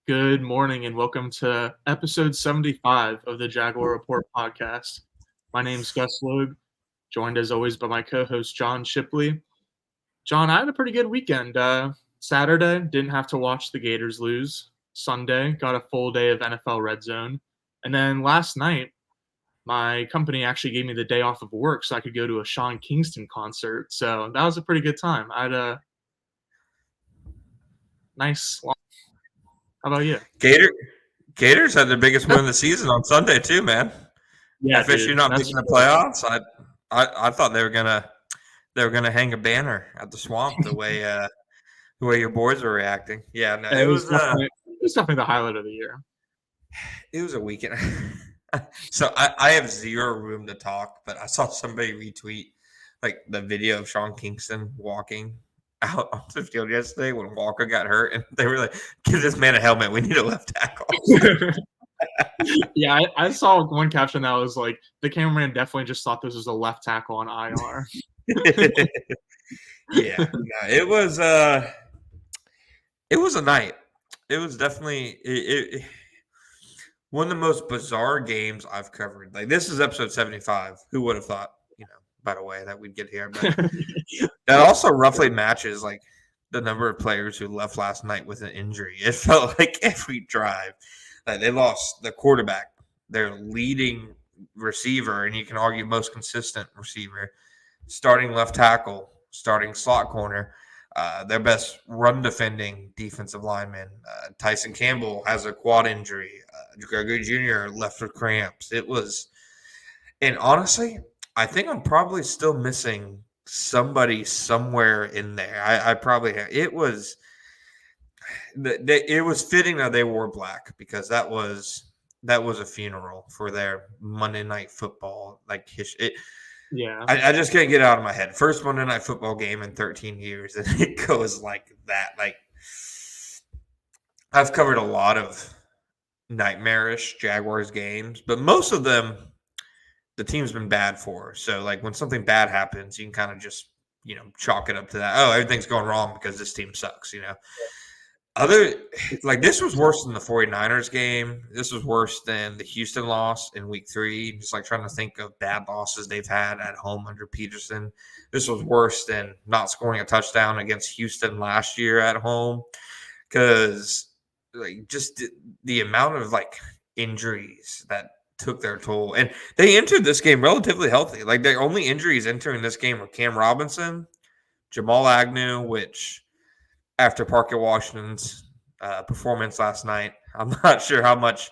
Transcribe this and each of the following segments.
Good morning and welcome to episode 75 of the Jaguar Report podcast. My name's Gus Logue, joined as always by my co-host John Shipley. John, I had a pretty good weekend. Saturday, didn't have to watch the Gators lose. Sunday, got a full day of NFL Red Zone. And then last night, my company actually gave me the day off of work so I could go to a Sean Kingston concert. So that was a pretty good time. I had a nice long. How about you? Gators had their biggest win of the season on Sunday too, man. Yeah, FSU dude. not That's making the playoffs. I thought they were gonna hang a banner at the Swamp the way your boys were reacting. Yeah, no, it was definitely the highlight of the year. it was a weekend. So I have zero room to talk, but I saw somebody retweet like the video of Sean Kingston walking out on the field yesterday when Walker got hurt, and they were like, "Give this man a helmet. We need a left tackle." Yeah, I saw one caption that was like, the cameraman definitely just thought this was a left tackle on IR. Yeah, no, it was a night. It was definitely one of the most bizarre games I've covered. Like, this is episode 75. Who would have thought, by the way, that we'd get here? But that also roughly matches like the number of players who left last night with an injury. It felt like every drive, like they lost the quarterback, their leading receiver, and you can argue most consistent receiver, starting left tackle, starting slot corner, their best run defending defensive lineman. Tyson Campbell has a quad injury. Gregory Jr. left with cramps. And honestly, I think I'm probably still missing somebody somewhere in there. I probably have. It was fitting that they wore black because that was a funeral for their Monday Night Football Yeah. I just can't get it out of my head. First Monday Night Football game in 13 years, and it goes like that. Like, I've covered a lot of nightmarish Jaguars games, but most of them the team's been bad for. So, like, when something bad happens, you can kind of just, chalk it up to that. Oh, everything's going wrong because this team sucks, This was worse than the 49ers game. This was worse than the Houston loss in week 3. Just like trying to think of bad losses they've had at home under Peterson. This was worse than not scoring a touchdown against Houston last year at home. Because just the amount of injuries that took their toll. And they entered this game relatively healthy. Like, their only injuries entering this game were Cam Robinson, Jamal Agnew, which after Parker Washington's performance last night, I'm not sure how much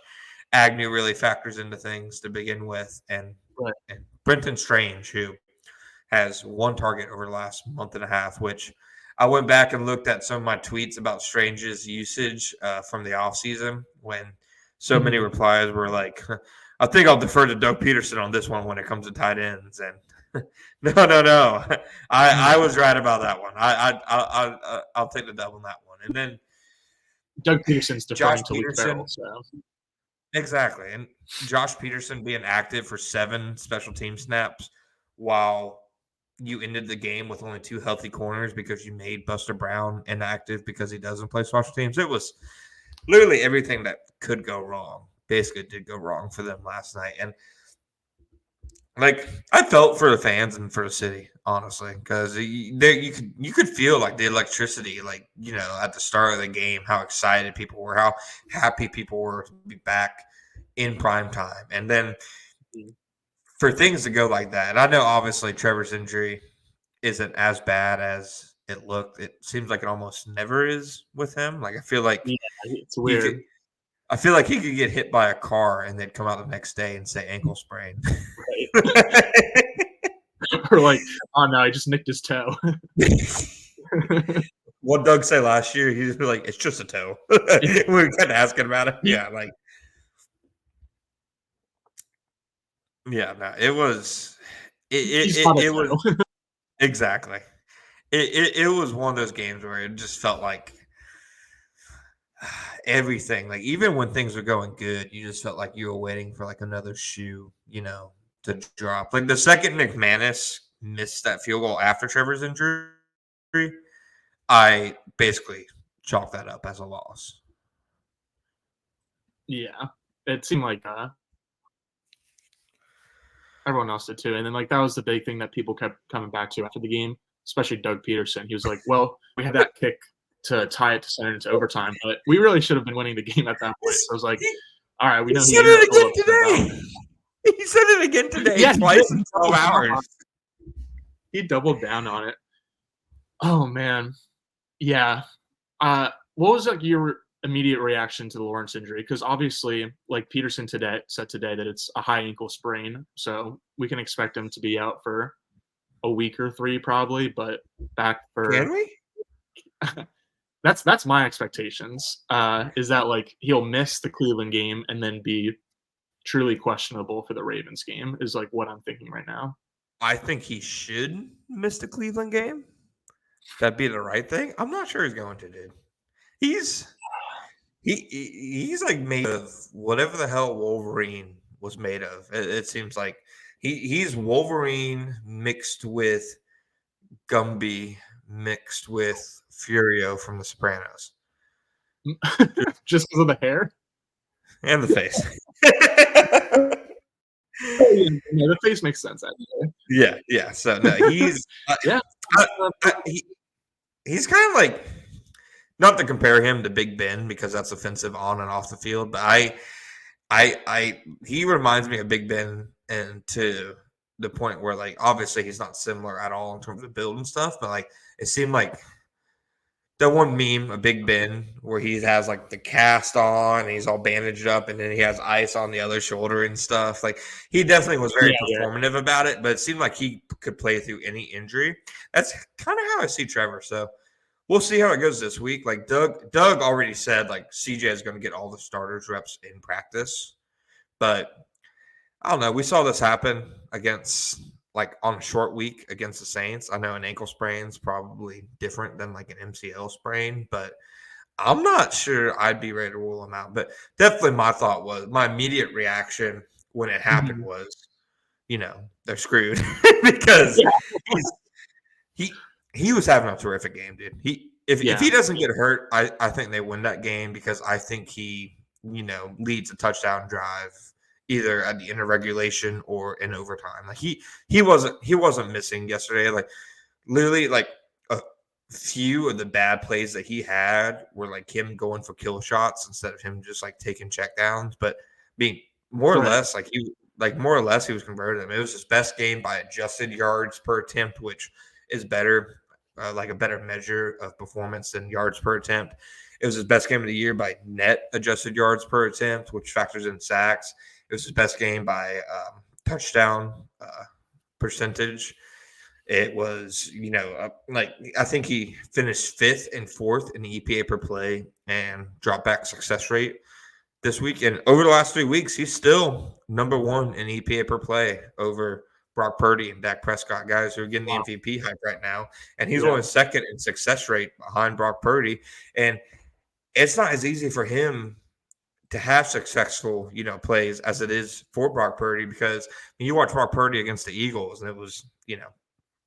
Agnew really factors into things to begin with. And Brenton Strange, who has one target over the last month and a half, which I went back and looked at some of my tweets about Strange's usage from the offseason when so many replies were like, I think I'll defer to Doug Peterson on this one when it comes to tight ends. And no. I was right about that one. I'll take the dub on that one. And then Doug Peterson's deferring to Luke Peterson. Farrell. So. Exactly. And Josh Peterson being active for 7 special team snaps while you ended the game with only 2 healthy corners because you made Buster Brown inactive because he doesn't play special teams. It was literally everything that could go wrong basically did go wrong for them last night. And I felt for the fans and for the city, honestly, because you could feel like the electricity, at the start of the game, how excited people were, how happy people were to be back in prime time, and then for things to go like that. And I know obviously Trevor's injury isn't as bad as it looked. It seems like it almost never is with him. Like, I feel like it's weird. I feel like he could get hit by a car and they'd come out the next day and say ankle sprain. Right. Or like, oh no, he just nicked his toe. What Doug say last year? He'd be like, it's just a toe. We were kind of asking about it. Yeah, no, it was. It was exactly. It was one of those games where it just felt like everything, like even when things were going good, you just felt like you were waiting for another shoe, to drop. Like the second McManus missed that field goal after Trevor's injury, I basically chalked that up as a loss. Yeah, it seemed like everyone else did too. And then like that was the big thing that people kept coming back to after the game, especially Doug Peterson. He was like, "Well, we had that kick to tie it to send it into overtime, but we really should have been winning the game at that point." So I was like, He, "All right, we he know said he's a little it upset about again it." today. He said it again today, Yeah, he did. twice in 12 hours. He doubled down on it. Oh man, yeah. What was like your immediate reaction to the Lawrence injury? Because obviously, like Peterson today said today that it's a high ankle sprain, so we can expect him to be out for a week or 3 probably, but back for Can we? that's my expectations, is that, like, he'll miss the Cleveland game and then be truly questionable for the Ravens game is, like, what I'm thinking right now. I think he should miss the Cleveland game. That'd be the right thing. I'm not sure he's going to, dude. He's he's like made of whatever the hell Wolverine was made of. It seems like he's Wolverine mixed with Gumby mixed with Furio from The Sopranos Just because of the hair? and the face. Oh, yeah, no, the face makes sense, actually. Yeah, yeah. So no, he's Yeah. I, he's kind of like not to compare him to Big Ben because that's offensive on and off the field, but he reminds me of Big Ben and to the point where like obviously he's not similar at all in terms of build and stuff, but like it seemed like that one meme of Big Ben where he has like the cast on and he's all bandaged up and then he has ice on the other shoulder and stuff. Like he definitely was very Yeah, yeah. performative about it, but it seemed like he could play through any injury. That's kind of how I see Trevor. So we'll see how it goes this week. Like Doug already said, like CJ is going to get all the starters reps in practice, but I don't know. We saw this happen against like on a short week against the Saints. I know an ankle sprain is probably different than like an MCL sprain, but I'm not sure I'd be ready to rule him out. But definitely my immediate reaction when it happened Mhm. was, they're screwed because Yeah. he's he was having a terrific game, dude. If Yeah. he doesn't get hurt, I think they win that game because I think he, leads a touchdown drive either at the end of regulation or in overtime. Like he wasn't missing yesterday. Like literally like a few of the bad plays that he had were like him going for kill shots instead of him just like taking check downs. But being more or Right. less he was converted. It was his best game by adjusted yards per attempt, which is better, like a better measure of performance than yards per attempt. It was his best game of the year by net adjusted yards per attempt, which factors in sacks. It was his best game by touchdown percentage. It was, like I think he finished fifth and fourth in the EPA per play and drop back success rate this week. And over the last 3 weeks, he's still number one in EPA per play over Brock Purdy and Dak Prescott, guys who are getting the Wow. MVP hype right now. And he's Yeah. only second in success rate behind Brock Purdy. And it's not as easy for him to have successful, plays as it is for Brock Purdy because when you watch Brock Purdy against the Eagles and it was,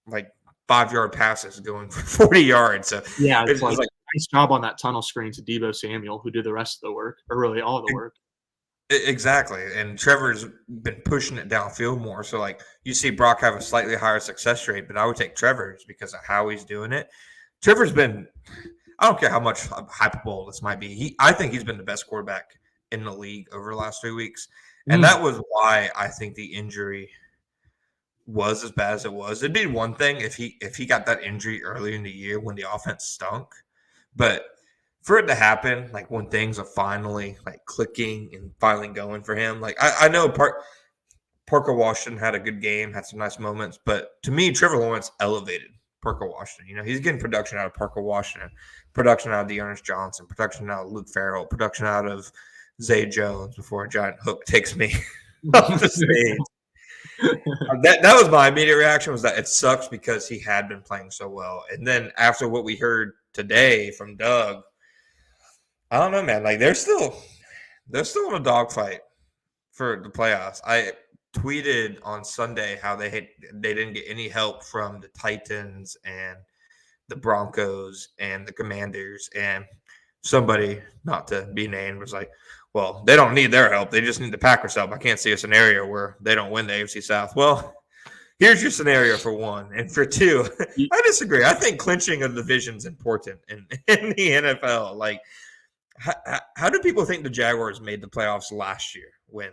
like 5-yard passes going for 40 yards. So Yeah, it's it's like, like nice job on that tunnel screen to Deebo Samuel, who did the rest of the work, or really all the work. exactly. And Trevor's been pushing it downfield more. So like you see Brock have a slightly higher success rate, but I would take Trevor's because of how he's doing it. Trevor's been, I don't care how much hyperbole this might be. I think he's been the best quarterback in the league over the last 3 weeks. And Mm, that was why I think the injury was as bad as it was. It'd be one thing if he got that injury early in the year when the offense stunk, but for it to happen, like when things are finally like clicking and finally going for him, like I know Parker Washington had a good game, had some nice moments, but to me, Trevor Lawrence elevated Parker Washington. He's getting production out of Parker Washington, production out of Dearness Johnson, production out of Luke Farrell, production out of Zay Jones before a giant hook takes me off the stage. That was my immediate reaction was that it sucks because he had been playing so well. And then after what we heard today from Doug, I don't know, man. Like they're still in a dogfight for the playoffs. I tweeted on Sunday how they didn't get any help from the Titans and the Broncos and the Commanders. And somebody, not to be named, was like, well, they don't need their help. They just need the Packers' help. I can't see a scenario where they don't win the AFC South. Well, here's your scenario for one. And for two, I disagree. I think clinching a division is important in the NFL. Like, how do people think the Jaguars made the playoffs last year when,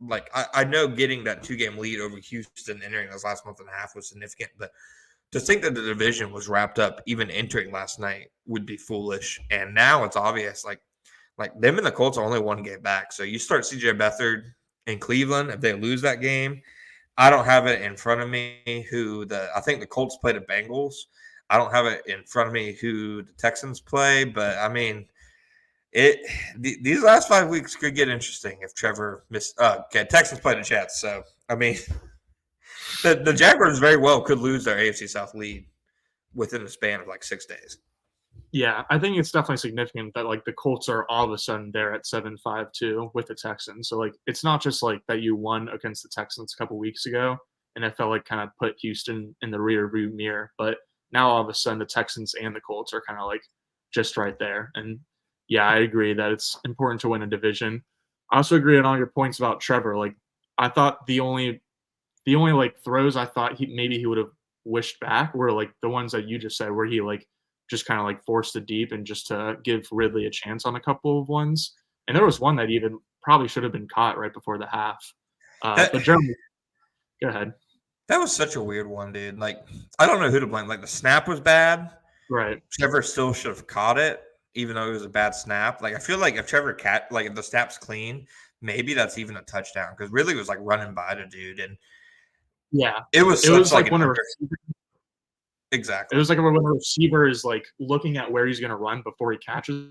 like, I know getting that 2-game lead over Houston entering this last month and a half was significant, but to think that the division was wrapped up even entering last night would be foolish. And now it's obvious, like them and the Colts are only 1 game back. So you start CJ Beathard in Cleveland. If they lose that game, I don't have it in front of me I think the Colts play the Bengals. I don't have it in front of me who the Texans play, but I mean, these last 5 weeks could get interesting if Trevor missed. Okay, Texans play the Jets, so I mean, the Jaguars very well could lose their AFC South lead within a span of like 6 days. Yeah, I think it's definitely significant that like the Colts are all of a sudden there at 7-5 too with the Texans. So like it's not just like that you won against the Texans a couple weeks ago and it felt like kind of put Houston in the rear view mirror, but now all of a sudden the Texans and the Colts are kind of like just right there. And yeah, I agree that it's important to win a division. I also agree on all your points about Trevor. Like I thought the only like throws I thought he would have wished back were like the ones that you just said where he like just kind of like forced it deep and just to give Ridley a chance on a couple of ones. And there was one that even probably should have been caught right before the half. But generally, go ahead. That was such a weird one, dude. Like, I don't know who to blame. Like, the snap was bad. Right. Trevor still should have caught it, even though it was a bad snap. Like, I feel like if Trevor if the snap's clean, maybe that's even a touchdown because Ridley was like running by the dude, and yeah, it was like when exactly. It was like when a receiver is like looking at where he's going to run before he catches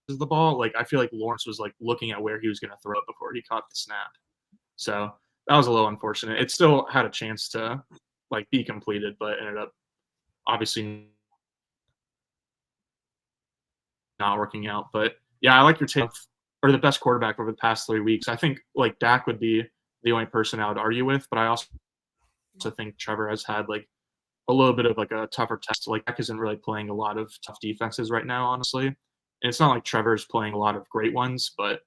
the ball. Like I feel like Lawrence was like looking at where he was going to throw it before he caught the snap. So that was a little unfortunate. It still had a chance to like be completed, but ended up obviously not working out. But yeah, I like your take or the best quarterback over the past 3 weeks. I think like Dak would be the only person I would argue with, but I also think Trevor has had like a little bit of like a tougher test. Like Dak isn't really playing a lot of tough defenses right now, honestly. And it's not like Trevor's playing a lot of great ones, but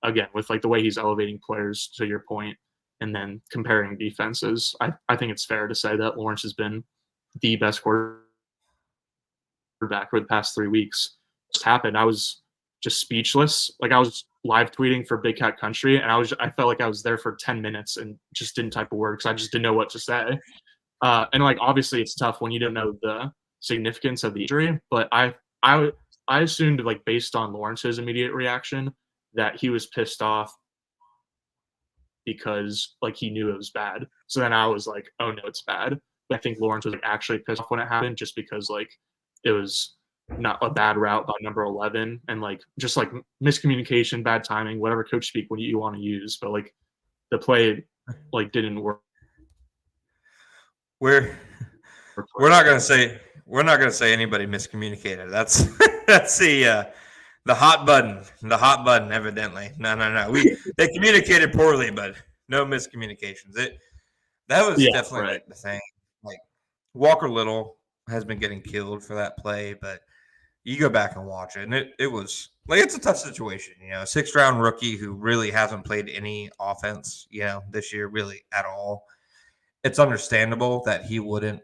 again, with like the way he's elevating players to your point, and then comparing defenses, I think it's fair to say that Lawrence has been the best quarterback for the past 3 weeks. Just happened. I was just speechless. Like I was live tweeting for Big Cat Country, and I felt like I was there for 10 minutes and just didn't type a word because I just didn't know what to say. And like obviously it's tough when you don't know the significance of the injury, but I assumed like based on Lawrence's immediate reaction that he was pissed off because like he knew it was bad. So then I was like, oh no, it's bad. But I think Lawrence was like, actually pissed off when it happened just because like it was not a bad route by number 11 and like just like miscommunication, bad timing, whatever coach speak when you want to use. But like the play like didn't work. We're not gonna say anybody miscommunicated. That's the hot button. Evidently, no. They communicated poorly, but no miscommunications. That was definitely right. like the thing. Like Walker Little has been getting killed for that play, but you go back and watch it, and it was like it's a tough situation. You know, a 6th-round rookie who really hasn't played any offense, this year really at all. It's understandable that he wouldn't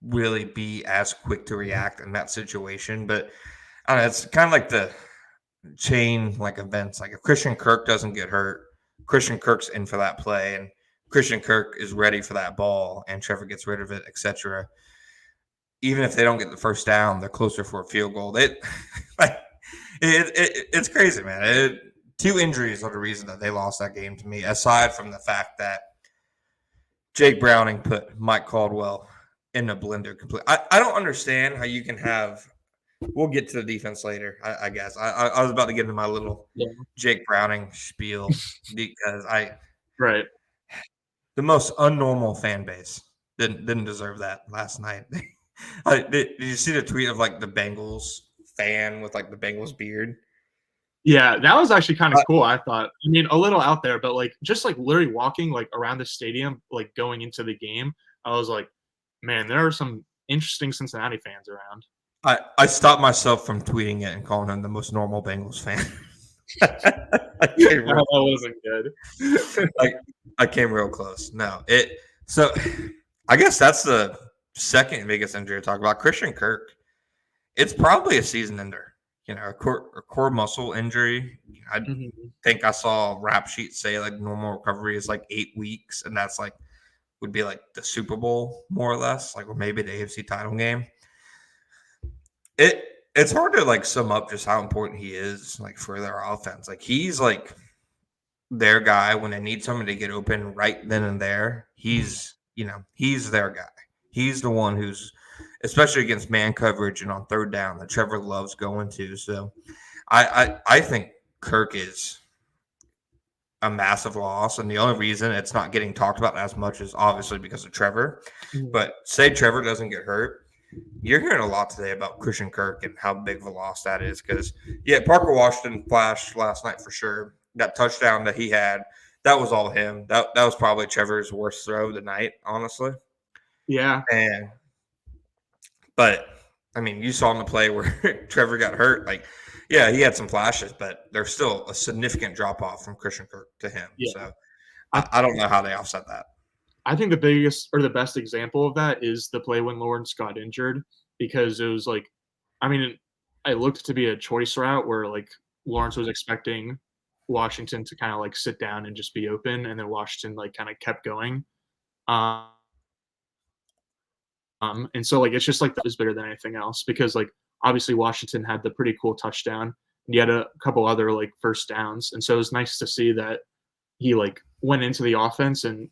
really be as quick to react in that situation. But I don't know, it's kind of like the chain like events. Like if Christian Kirk doesn't get hurt, Christian Kirk's in for that play, and Christian Kirk is ready for that ball, and Trevor gets rid of it, etc. Even if they don't get the first down, they're closer for a field goal. It's crazy, man. 2 injuries are the reason that they lost that game to me, aside from the fact that Jake Browning put Mike Caldwell in a blender completely. I don't understand how you can have – we'll get to the defense later, I guess. I was about to get into my little Jake Browning spiel because Right. The most unnormal fan base didn't deserve that last night. Did you see the tweet of like the Bengals fan with like the Bengals beard? Yeah, that was actually kind of cool, I thought. I mean, a little out there, but like just like literally walking like around the stadium, like going into the game, I was like, man, there are some interesting Cincinnati fans around. I stopped myself from tweeting it and calling him the most normal Bengals fan. That wasn't good. I came real close. No, so I guess that's the second biggest injury to talk about. Christian Kirk. It's probably a season ender. A core muscle injury. I Mhm. think I saw a rap sheet say like normal recovery is like 8 weeks, and that's like would be like the Super Bowl more or less, like or maybe the AFC title game. It's hard to like sum up just how important he is like for their offense. Like he's like their guy when they need someone to get open right then and there. He's their guy. He's the one who's especially against man coverage and on third down that Trevor loves going to. So I think Kirk is a massive loss, and the only reason it's not getting talked about as much is obviously because of Trevor. Mhm. But say Trevor doesn't get hurt, you're hearing a lot today about Christian Kirk and how big of a loss that is. Because Parker Washington flashed last night for sure. That touchdown that he had, that was all him. That was probably Trevor's worst throw of the night, honestly. Yeah. But I mean, you saw in the play where Trevor got hurt. Like, he had some flashes, but there's still a significant drop off from Christian Kirk to him. Yeah. So I I don't know how they offset that. I think the biggest or the best example of that is the play when Lawrence got injured because it was like, I mean, it looked to be a choice route where like Lawrence was expecting Washington to kind of like sit down and just be open, and then Washington like kind of kept going. Um, and so like it's just like that is better than anything else because like obviously Washington had the pretty cool touchdown. And he had a couple other like first downs, and so it was nice to see that he like went into the offense and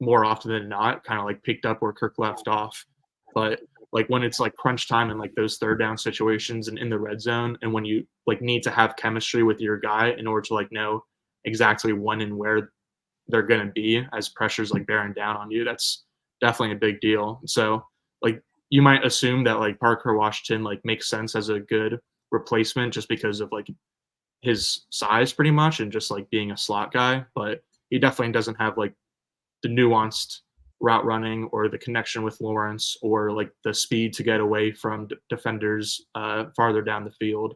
more often than not kind of like picked up where Kirk left off. But like when it's like crunch time and like those third down situations and in the red zone, and when you like need to have chemistry with your guy in order to like know exactly when and where they're going to be as pressure's like bearing down on you, that's definitely a big deal. So like you might assume that like Parker Washington like makes sense as a good replacement just because of like his size pretty much and just like being a slot guy, but he definitely doesn't have like the nuanced route running or the connection with Lawrence or like the speed to get away from defenders farther down the field.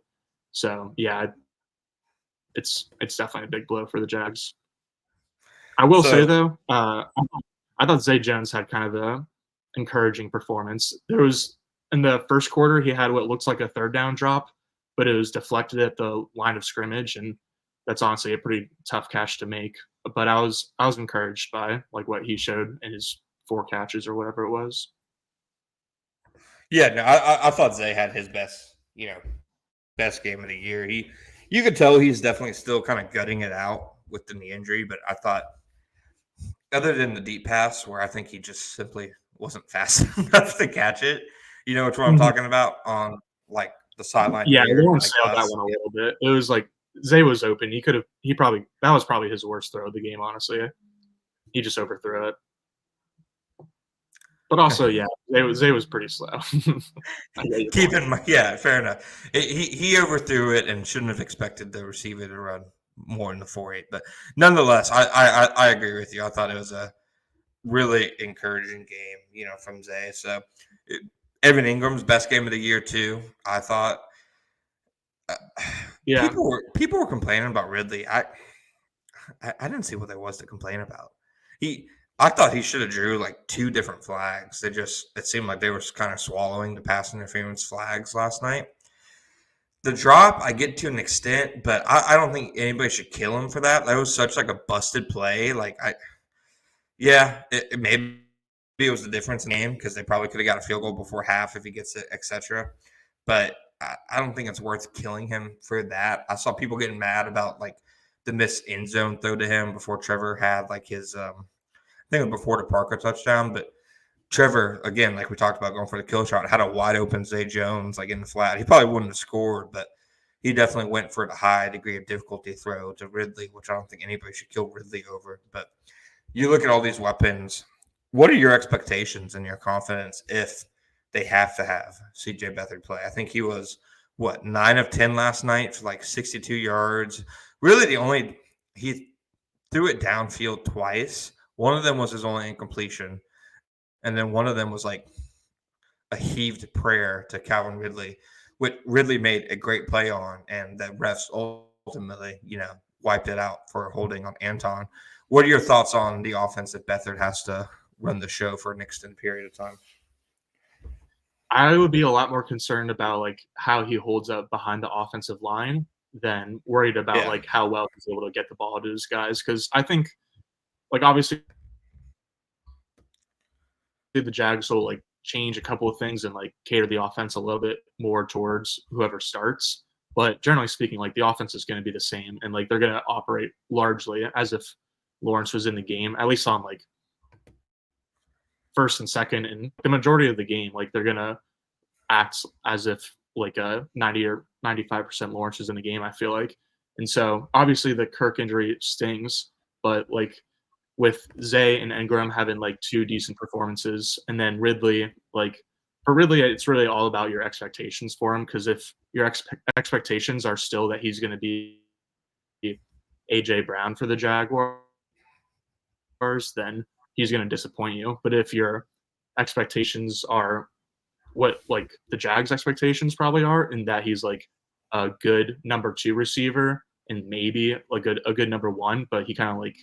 So yeah, it's definitely a big blow for the Jags. I will say So though, I thought Zay Jones had kind of a encouraging performance. There was in the first quarter he had what looks like a third down drop, but it was deflected at the line of scrimmage, and that's honestly a pretty tough catch to make. But I was encouraged by like what he showed in his 4 catches or whatever it was. no, I thought Zay had his best game of the year. You could tell he's definitely still kind of gutting it out with the knee injury, but I thought other than the deep pass where I think he just simply wasn't fast enough to catch it. You know which one I'm Mhm. talking about on like the sideline Yeah, near Lawrence like sailed that us. one a little bit. It was like Zay was open. He probably that was probably his worst throw of the game. Honestly, he just overthrew it. But also, yeah, Zay was pretty slow. I get your Keep point. in mind, fair enough. He overthrew it and shouldn't have expected the receiver to run more than the 4.8. But nonetheless, I agree with you. I thought it was a really encouraging game, from Zay. So Evan Ingram's best game of the year too. I thought uh, Yeah. people were complaining about Ridley. I didn't see what there was to complain about. He I thought he should have drew like 2 different flags. It seemed like they were kind of swallowing the pass interference flags last night. The drop I get to an extent, but I don't think anybody should kill him for that. That was such like a busted play. Like maybe it was the difference in the game because they probably could have got a field goal before half if he gets it, etc. But I don't think it's worth killing him for that. I saw people getting mad about like the missed end zone throw to him before Trevor had like his I think it was before the Parker touchdown, but Trevor, again, like we talked about going for the kill shot, had a wide open Zay Jones like in the flat. He probably wouldn't have scored, but he definitely went for the high degree of difficulty throw to Ridley, which I don't think anybody should kill Ridley over. But you look at all these weapons. What are your expectations and your confidence if they have to have CJ Beathard play? I think he was 9 of 10 last night for like 62 yards. Really, he threw it downfield twice. One of them was his only incompletion, and then one of them was like a heaved prayer to Calvin Ridley, which Ridley made a great play on, and the refs ultimately, wiped it out for holding on Anton. What are your thoughts on the offense if Beathard has to run the show for an extended period of time? I would be a lot more concerned about like how he holds up behind the offensive line than worried about Yeah. like how well he's able to get the ball to his guys. Because I think like obviously the Jags will like change a couple of things and like cater the offense a little bit more towards whoever starts. But generally speaking, like the offense is going to be the same, and like they're going to operate largely as if Lawrence was in the game, at least on like first and second, and the majority of the game, like they're going to act as if like a 90 or 95% Lawrence is in the game. I feel like, and so obviously the Kirk injury stings, but like with Zay and Engram having like two decent performances, and then Ridley, like for Ridley, it's really all about your expectations for him. Because if your expectations are still that he's going to be AJ Brown for the Jaguars, then he's going to disappoint you. But if your expectations are what like the Jags' expectations probably are, in that he's like a good number 2 receiver and maybe like a good number 1, but he kind of like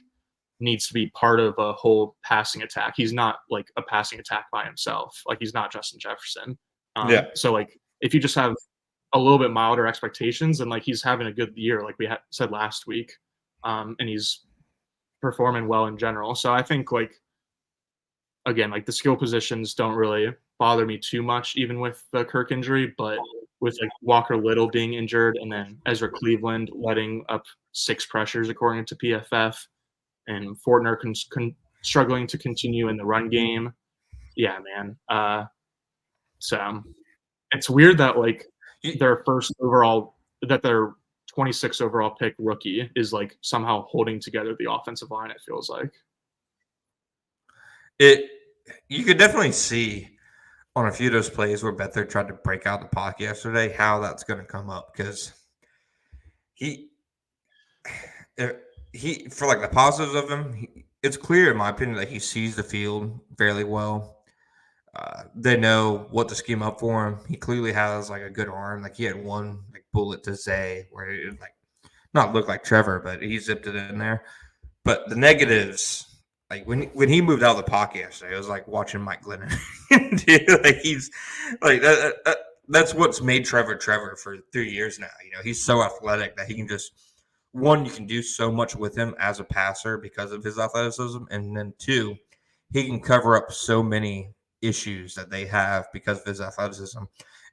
needs to be part of a whole passing attack. He's not like a passing attack by himself. Like he's not Justin Jefferson. Yeah. So like if you just have a little bit milder expectations, and like he's having a good year, like we said last week, and he's performing well in general. So I think like again, like the skill positions don't really bother me too much, even with the Kirk injury, but with like Walker Little being injured and then Ezra Cleveland letting up 6 pressures according to PFF, and Fortner struggling to continue in the run game. Yeah, man. So it's weird that like their their 26 overall pick rookie is like somehow holding together the offensive line. It feels like You could definitely see on a few of those plays where Beathard tried to break out the pocket yesterday how that's going to come up, because he uh, he for like the positives of him, it's clear in my opinion that he sees the field fairly well. They know what to scheme up for him. He clearly has like a good arm. Like he had one like bullet to Zay where it like not look like Trevor, but he zipped it in there. But the negatives, like when he moved out of the pocket yesterday, it was like watching Mike Glennon. Dude, like he's like that's what's made Trevor for 3 years now. He's so athletic that he can just one, you can do so much with him as a passer because of his athleticism, and then two, he can cover up so many issues that they have because of his athleticism.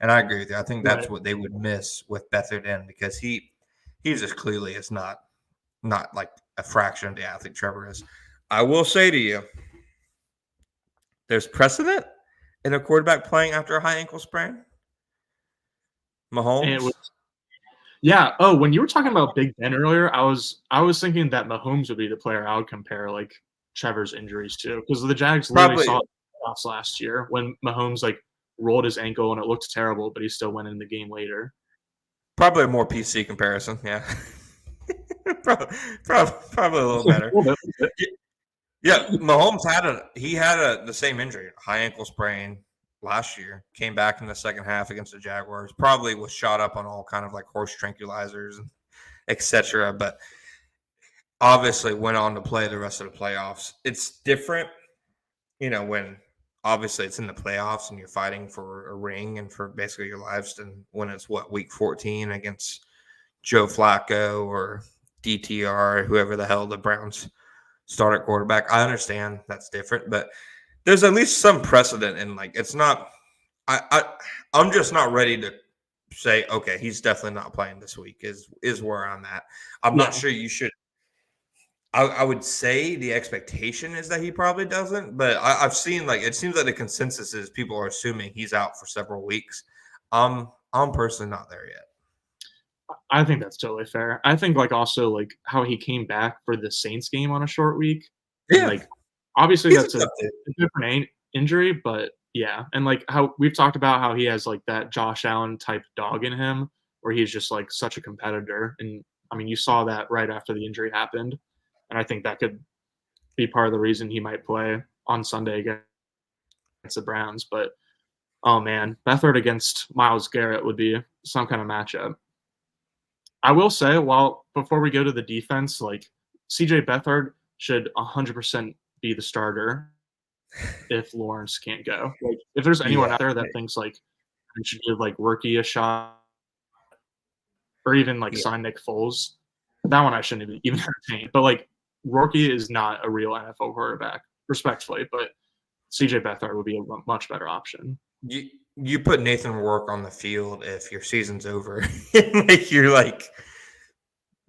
And I agree with you. I think that's what they would miss with Beathard in, because he just clearly is not like a fraction of the athlete Trevor is. I will say to you, there's precedent in a quarterback playing after a high ankle sprain. Mahomes. Yeah. Oh, when you were talking about Big Ben earlier, I was thinking that Mahomes would be the player I would compare like Trevor's injuries to, because the Jags literally saw it last year when Mahomes like rolled his ankle and it looked terrible, but he still went in the game later. Probably a more PC comparison, yeah. probably a little better. Yeah, Mahomes had the same injury, high ankle sprain last year. Came back in the second half against the Jaguars. Probably was shot up on all kind of like horse tranquilizers and etc. But obviously went on to play the rest of the playoffs. It's different, when obviously it's in the playoffs and you're fighting for a ring and for basically your lives, than when it's week 14 against Joe Flacco or DTR, whoever the hell the Browns start at quarterback. I understand that's different, but there's at least some precedent, and like it's not. I'm just not ready to say, okay, he's definitely not playing this week. Is where I'm at. I'm not sure you should. I would say the expectation is that he probably doesn't, but I've seen like it seems like the consensus is people are assuming he's out for several weeks. I'm personally not there yet. I think that's totally fair. I think like also like how he came back for the Saints game on a short week. Yeah, like obviously that's a different injury, but yeah, and like how we've talked about how he has like that Josh Allen type dog in him, where he's just like such a competitor, and I mean you saw that right after the injury happened, and I think that could be part of the reason he might play on Sunday against the Browns. But Oh, man. Beathard against Myles Garrett would be some kind of matchup. I will say, before we go to the defense, like, CJ Beathard should 100% be the starter if Lawrence can't go. Like, if there's anyone Yeah. out there that thinks, like, we should give, like, Rookie a shot or even, like, Yeah. sign Nick Foles, that one I shouldn't even entertain. But, like, Rookie is not a real NFL quarterback, respectfully, but CJ Beathard would be a much better option. You put Nathan Rourke on the field if your season's over. Like you're like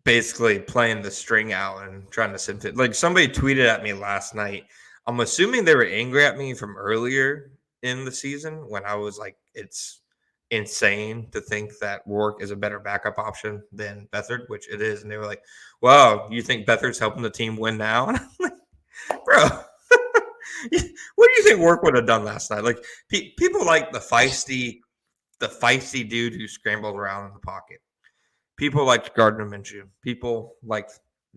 basically playing the string out and trying to send it. Like somebody tweeted at me last night. I'm assuming they were angry at me from earlier in the season when I was like, it's insane to think that Rourke is a better backup option than Beathard, which it is. And they were like, wow, you think Beathard's helping the team win now? And I'm like, bro, what do you think Rourke would have done last night? Like people like the feisty dude who scrambled around in the pocket. People like Gardner Minshew. People like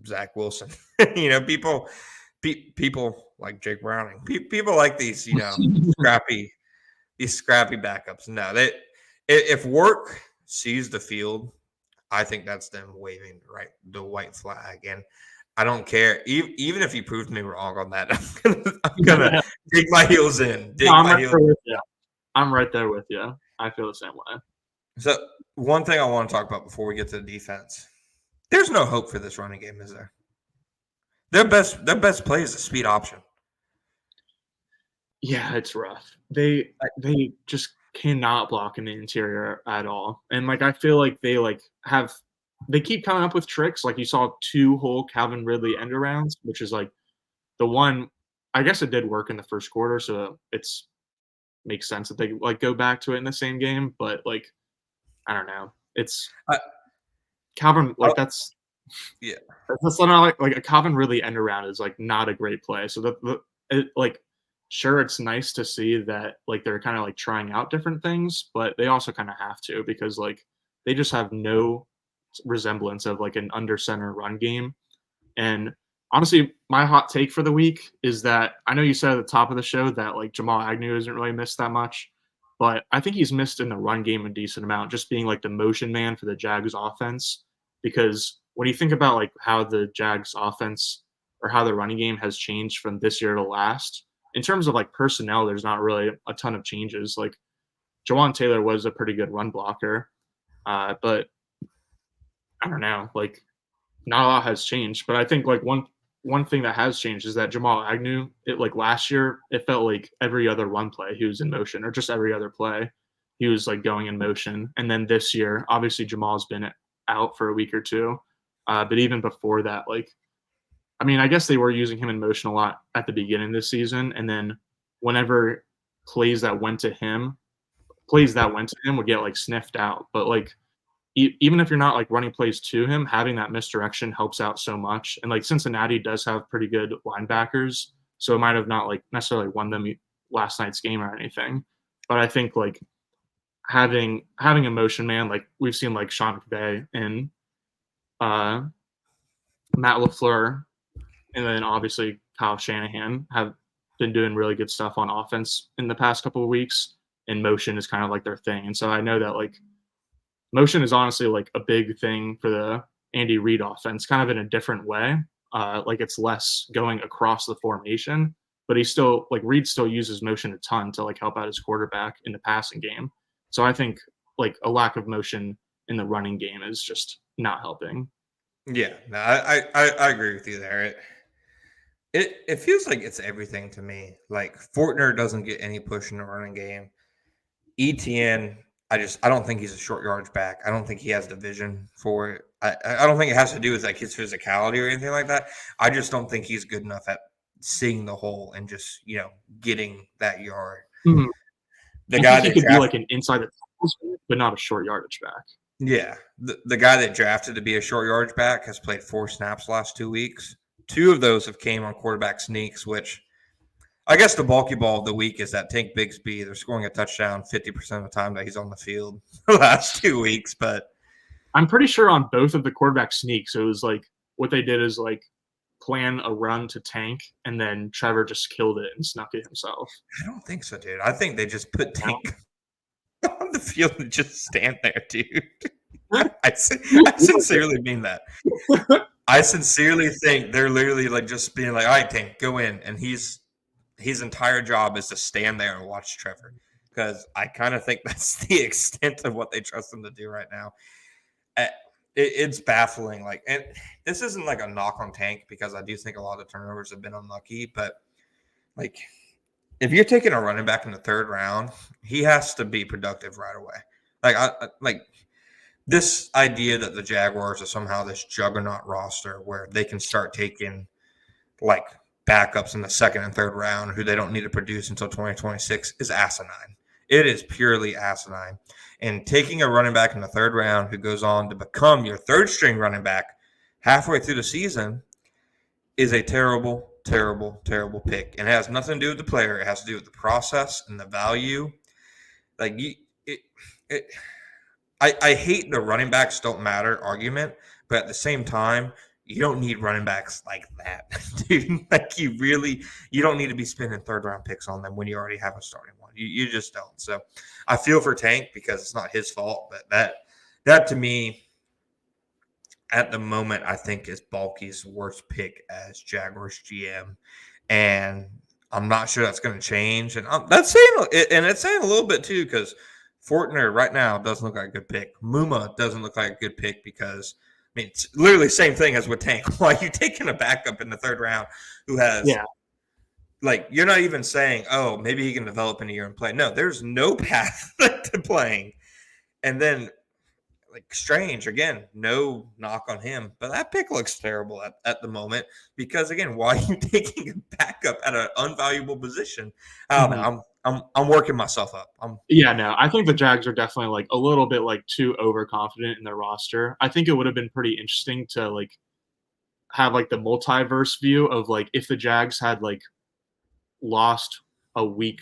Zach Wilson. People like Jake Browning. People like these, scrappy backups. No, if Work sees the field, I think that's them waving the white flag. And I don't care, even if you prove me wrong on that. I'm gonna dig my heels in. I'm right there with you. I feel the same way. So one thing I want to talk about before we get to the defense, there's no hope for this running game, is there? Their best play is a speed option. Yeah, it's rough. They just cannot block in the interior at all. And like I feel like they keep coming up with tricks. Like you saw 2 whole Calvin Ridley end arounds, which is like the one. I guess it did work in the first quarter, so it's makes sense that they like go back to it in the same game. But like I don't know, it's Calvin that's not like a Calvin Ridley end around is like not a great play. So sure, it's nice to see that like they're kind of like trying out different things, but they also kind of have to because like they just have no resemblance of like an under center run game. And honestly, my hot take for the week is that I know you said at the top of the show that like Jamal Agnew isn't really missed that much, but I think he's missed in the run game a decent amount, just being like the motion man for the Jags offense. Because when you think about like how the Jags offense or how the running game has changed from this year to last, in terms of like personnel, there's not really a ton of changes. Like Jawan Taylor was a pretty good run blocker, but I don't know, like not a lot has changed. But I think like one thing that has changed is that Jamal Agnew, like last year, it felt like every other run play he was in motion, or just every other play he was like going in motion. And then this year, obviously Jamal's been out for a week or two, but even before that, like I mean, I guess they were using him in motion a lot at the beginning of the season, and then whenever plays that went to him would get like sniffed out. But like even if you're not like running plays to him, having that misdirection helps out so much. And like Cincinnati does have pretty good linebackers, so it might have not like necessarily won them last night's game or anything. But I think like having a motion man, like we've seen like Sean McVay and Matt LaFleur, and then obviously Kyle Shanahan have been doing really good stuff on offense in the past couple of weeks, and motion is kind of like their thing. And so I know that like motion is honestly like a big thing for the Andy Reid offense, kind of in a different way. Like it's less going across the formation, but Reid still uses motion a ton to like help out his quarterback in the passing game. So I think like a lack of motion in the running game is just not helping. Yeah, no, I agree with you there. It feels like it's everything to me. Like Fortner doesn't get any push in the running game. ETN, I don't think he's a short yardage back. I don't think he has the vision for it. I don't think it has to do with like his physicality or anything like that. I just don't think he's good enough at seeing the hole and just getting that yard. Mm-hmm. The guy that could be like an inside the tackles, but not a short yardage back. Yeah, the guy that drafted to be a short yardage back has played 4 snaps last 2 weeks. 2 of those have came on quarterback sneaks, which I guess the bulky ball of the week is that Tank Bigsby. They're scoring a touchdown 50% of the time that he's on the field the last 2 weeks. But I'm pretty sure on both of the quarterback sneaks, it was like what they did is like plan a run to Tank, and then Trevor just killed it and snuck it himself. I don't think so, dude. I think they just put Tank on the field and just stand there, dude. I sincerely mean that. I sincerely think they're literally like just being like, all right, Tank, go in. And his entire job is to stand there and watch Trevor. Because I kind of think that's the extent of what they trust him to do right now. It's baffling. Like, and this isn't like a knock on Tank because I do think a lot of turnovers have been unlucky. But like, if you're taking a running back in the third round, he has to be productive right away. Like this idea that the Jaguars are somehow this juggernaut roster where they can start taking like backups in the second and third round who they don't need to produce until 2026 is asinine. It is purely asinine. And taking a running back in the third round who goes on to become your third string running back halfway through the season is a terrible, terrible, terrible pick. And it has nothing to do with the player. It has to do with the process and the value. Like I hate the running backs don't matter argument, but at the same time, you don't need running backs like that, dude. Like you don't need to be spending third round picks on them when you already have a starting one. You just don't. So I feel for Tank because it's not his fault, but that to me at the moment I think is Balky's worst pick as Jaguars GM, and I'm not sure that's going to change. And that's saying, and it's saying a little bit too because Fortner right now doesn't look like a good pick. Muma doesn't look like a good pick because, I mean, it's literally same thing as with Tank. Why are you taking a backup in the third round who has, like, you're not even saying, oh, maybe he can develop in a year and play. No, there's no path to playing. And then, like, Strange, again, no knock on him. But that pick looks terrible at the moment because, again, why are you taking a backup at an unvaluable position? I don't know. I'm working myself up. I think the Jags are definitely like a little bit like too overconfident in their roster. I think it would have been pretty interesting to like have like the multiverse view of like if the Jags had like lost a week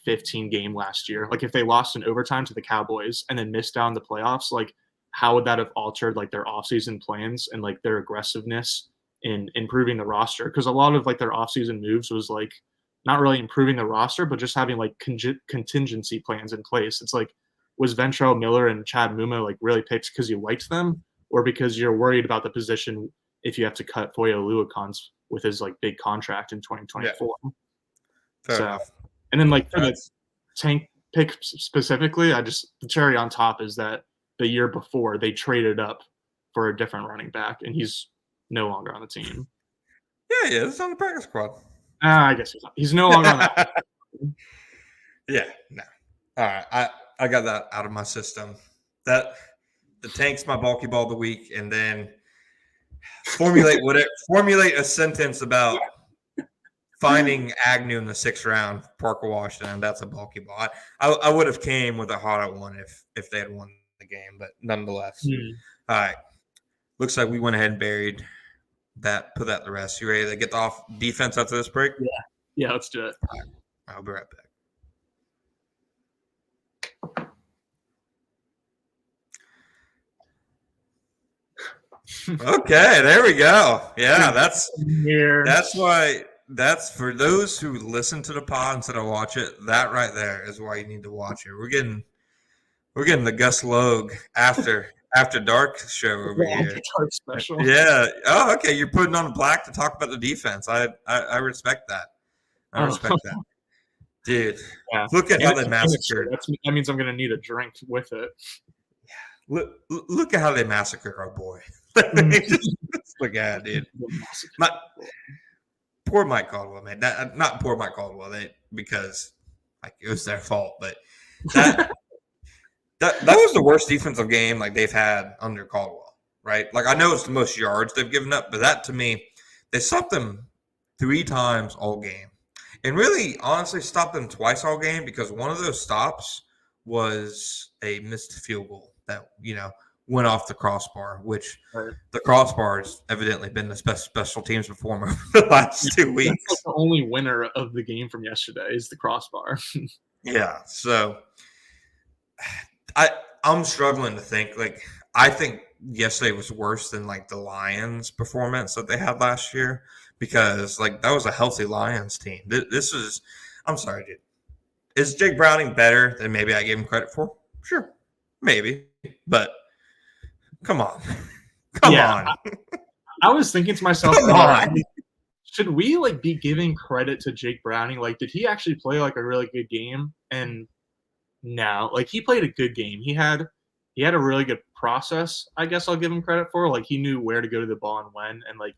15 game last year, like if they lost in overtime to the Cowboys and then missed out on the playoffs, like how would that have altered like their offseason plans and like their aggressiveness in improving the roster? Because a lot of like their offseason moves was like not really improving the roster, but just having like contingency plans in place. It's like, was Ventrell Miller and Chad Muma like really picked because you liked them or because you're worried about the position if you have to cut Foye Oluokun with his like big contract in 2024? Yeah. Fair enough. And then like for the Tank pick specifically, the cherry on top is that the year before they traded up for a different running back and he's no longer on the team. Yeah, it's on the practice squad. I guess he's no longer on that. Yeah, no. All right, I got that out of my system. That the Tank's my bulky ball of the week, and then formulate a sentence about finding Agnew in the 6th round, Parker Washington. That's a bulky ball. I would have came with a hot one if they had won the game, but nonetheless. All right, looks like we went ahead and buried that, put that to rest. You ready to get off defense after this break? Yeah, let's do it. All right, I'll be right back. Okay, there we go. Yeah, that's why. That's for those who listen to the pod instead of watch it. That right there is why you need to watch it. We're getting the Gus Logue after dark show over here. Dark special. Yeah. Oh, okay. You're putting on black to talk about the defense. I respect that. I respect that, dude. Yeah. Look at how they massacred. That means I'm gonna need a drink with it. Yeah. Look at how they massacred our boy. Look at it, dude. Poor Mike Caldwell, man. Not poor Mike Caldwell, because like it was their fault, but that was the worst defensive game like they've had under Caldwell, right? Like I know it's the most yards they've given up, but that to me, they stopped them 3 times all game, and really, honestly, stopped them twice all game because one of those stops was a missed field goal that went off the crossbar, which the crossbar has evidently been the special teams performer for the last 2 weeks. That's like the only winner of the game from yesterday is the crossbar. Yeah, so I'm struggling to think. Like, I think yesterday was worse than like the Lions' performance that they had last year because like that was a healthy Lions team. I'm sorry, dude. Is Jake Browning better than maybe I gave him credit for? Sure, maybe, but come on, come on, I was thinking to myself, come on. should we like be giving credit to Jake Browning? Like, did he actually play like a really good game? And no, like he played a good game. He had a really good process. I guess I'll give him credit for. Like he knew where to go to the ball and when. And like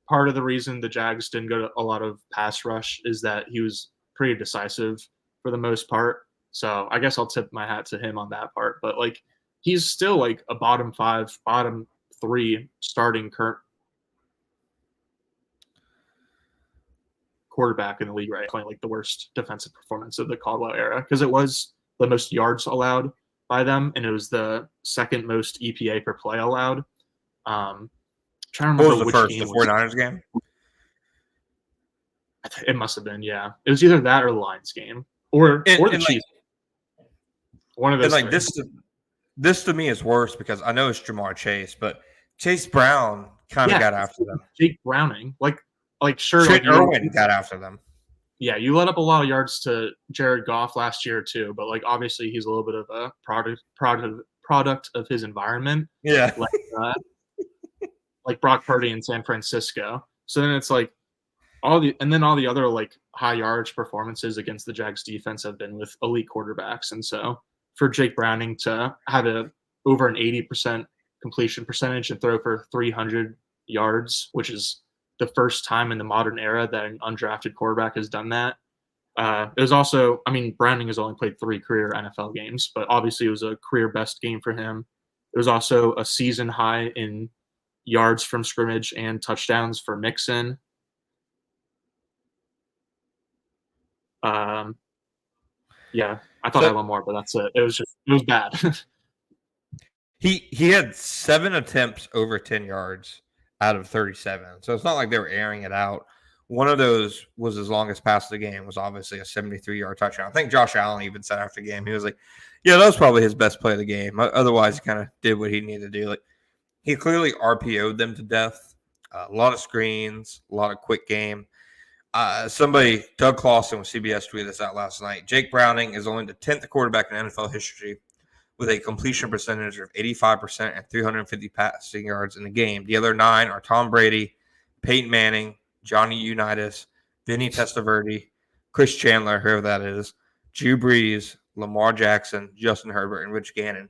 part of the reason the Jags didn't go to a lot of pass rush is that he was pretty decisive for the most part. So I guess I'll tip my hat to him on that part. But like he's still like a bottom 5, bottom 3 starting current quarterback in the league, right? Playing like the worst defensive performance of the Caldwell era because it was the most yards allowed by them, and it was the second most EPA per play allowed. Trying to remember what was the which first, game the 49ers game? It must have been, yeah. It was either that or the Lions game, or the Chiefs. One of those. And like this to me is worse because I know it's Jamar Chase, but Chase Brown kind of got after them. Jake Browning, like sure, Trent Irwin got after them. Yeah, you let up a lot of yards to Jared Goff last year too, but like obviously he's a little bit of a product of his environment. Yeah, like Brock Purdy in San Francisco. So then it's like all the other like high yardage performances against the Jags defense have been with elite quarterbacks, and so for Jake Browning to have over an 80% completion percentage and throw for 300 yards, which is the first time in the modern era that an undrafted quarterback has done that. It was also, I mean, Browning has only played 3 career NFL games, but obviously it was a career best game for him. It was also a season high in yards from scrimmage and touchdowns for Mixon. Yeah, I thought I had one more, but that's it. It was bad. He had 7 attempts over 10 yards out of 37. So it's not like they were airing it out. One of those was his longest pass of the game, was obviously a 73-yard touchdown. I think Josh Allen even said after the game, he was like, yeah, that was probably his best play of the game. Otherwise, he kind of did what he needed to do. Like, he clearly RPO'd them to death. A lot of screens, a lot of quick game. Doug Clawson with CBS tweeted this out last night. Jake Browning is only the 10th quarterback in NFL history with a completion percentage of 85% and 350 passing yards in the game. The other 9 are Tom Brady, Peyton Manning, Johnny Unitas, Vinny Testaverde, Chris Chandler, whoever that is, Drew Brees, Lamar Jackson, Justin Herbert, and Rich Gannon.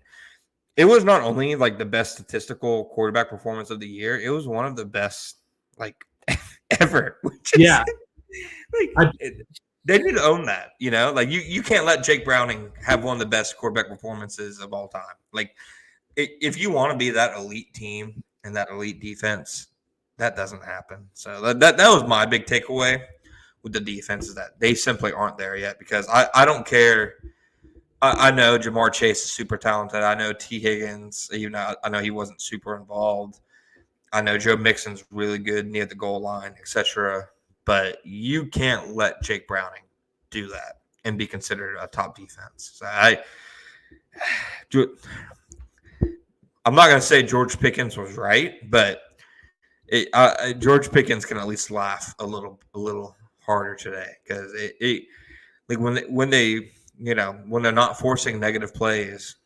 It was not only like the best statistical quarterback performance of the year, it was one of the best like ever. Yeah. They need to own that, you know? Like, you can't let Jake Browning have one of the best quarterback performances of all time. Like, if you want to be that elite team and that elite defense, that doesn't happen. So that was my big takeaway with the defense, is that they simply aren't there yet, because I don't care. I know Jamar Chase is super talented. I know T. Higgins, I know he wasn't super involved. I know Joe Mixon's really good near the goal line, etc. But you can't let Jake Browning do that and be considered a top defense. So I'm not going to say George Pickens was right, but George Pickens can at least laugh a little harder today, because like when they're not forcing negative plays,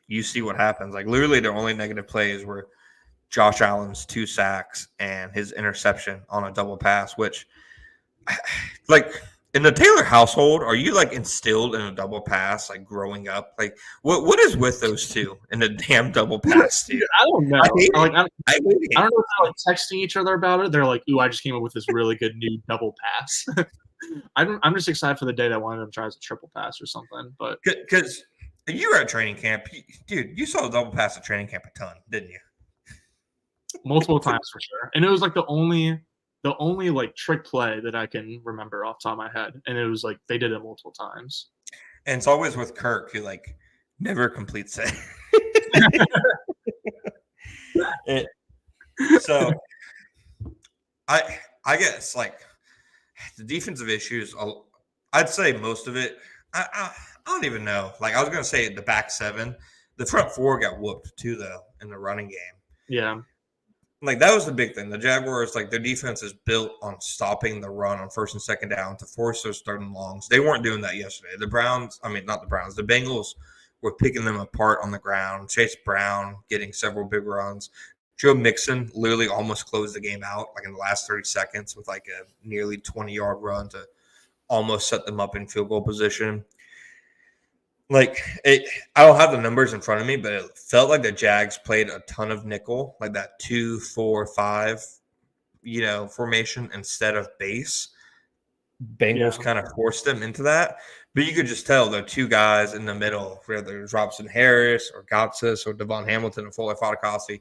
you see what happens. Like, literally their only negative plays were Josh Allen's 2 sacks and his interception on a double pass, which, like, in the Taylor household, are you like instilled in a double pass, like growing up? Like, what is with those two in the damn double pass, dude? I don't know. I don't know if they're like texting each other about it. They're like, "Ooh, I just came up with this really good new double pass." I'm just excited for the day that one of them tries a triple pass or something. But because you were at training camp, dude, you saw the double pass at training camp a ton, didn't you? Multiple times for sure. And it was like the only like trick play that I can remember off the top of my head. And it was like they did it multiple times. And it's always with Kirk, who like never completes it. So I guess like the defensive issues, I'd say most of it, I don't even know. Like, I was going to say the back 7. The front 4 got whooped too, though, in the running game. Yeah. Like, that was the big thing. The Jaguars, like, their defense is built on stopping the run on first and second down to force those third and longs. They weren't doing that yesterday. The Bengals were picking them apart on the ground. Chase Brown getting several big runs. Joe Mixon literally almost closed the game out like in the last 30 seconds with like a nearly 20-yard run to almost set them up in field goal position. I don't have the numbers in front of me, but it felt like the Jags played a ton of nickel, like that 2-4-5, formation instead of base. Bengals kind of forced them into that, but you could just tell the two guys in the middle, whether it was Robson Harris or Gotsis or Devon Hamilton and Fuller Fatukasi,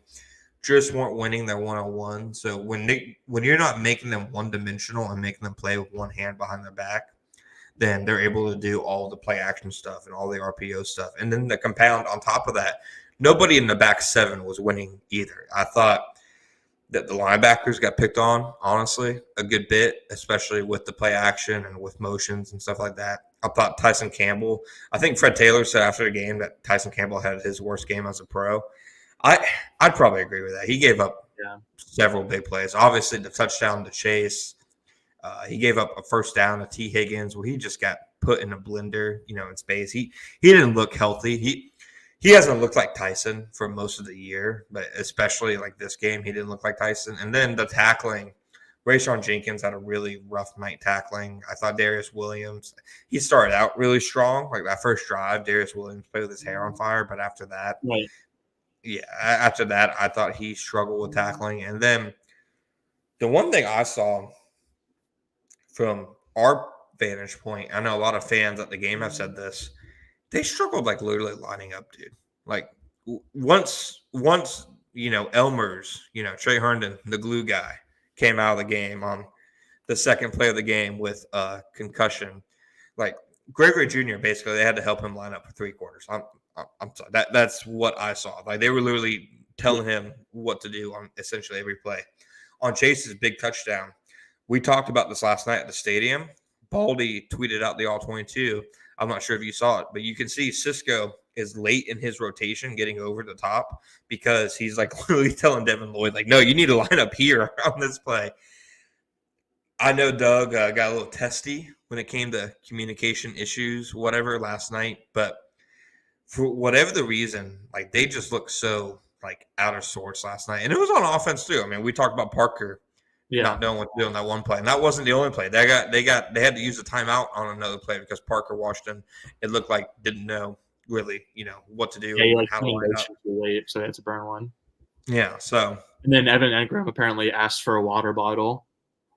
just weren't winning their one-on-one. So when you're not making them one-dimensional and making them play with one hand behind their back, then they're able to do all the play action stuff and all the RPO stuff. And then the compound on top of that, nobody in the back seven was winning either. I thought that the linebackers got picked on, honestly, a good bit, especially with the play action and with motions and stuff like that. I thought Tyson Campbell, I think Fred Taylor said after the game that Tyson Campbell had his worst game as a pro. I'd probably agree with that. He gave up several big plays. Obviously, the touchdown to Chase. He gave up a first down to T. Higgins where he just got put in a blender, in space. He didn't look healthy. He hasn't looked like Tyson for most of the year, but especially like this game, he didn't look like Tyson. And then the tackling, Rayshawn Jenkins had a really rough night tackling. I thought Darius Williams, he started out really strong. Like that first drive, Darius Williams played with his hair on fire, but after that, I thought he struggled with tackling. And then the one thing I saw from our vantage point, I know a lot of fans at the game have said this, they struggled like literally lining up, dude. Like once Elmer's, Trey Herndon, the glue guy, came out of the game on the second play of the game with a concussion, like Gregory Jr. basically they had to help him line up for 3 quarters. I'm sorry. That's what I saw. Like they were literally telling him what to do on essentially every play. On Chase's big touchdown, we talked about this last night at the stadium. Baldy tweeted out the all-22. I'm not sure if you saw it, but you can see Cisco is late in his rotation getting over the top because he's like literally telling Devin Lloyd, like, no, you need to line up here on this play. I know Doug got a little testy when it came to communication issues, whatever, last night, but for whatever the reason, like they just looked so like out of sorts last night. And it was on offense too. I mean, we talked about Parker not knowing what to do on that one play. And that wasn't the only play. They had to use a timeout on another play because Parker Washington, it looked like didn't know really, what to do. Yeah, and how to line up. Too late, so they had to burn one. Yeah, so. And then Evan Engram apparently asked for a water bottle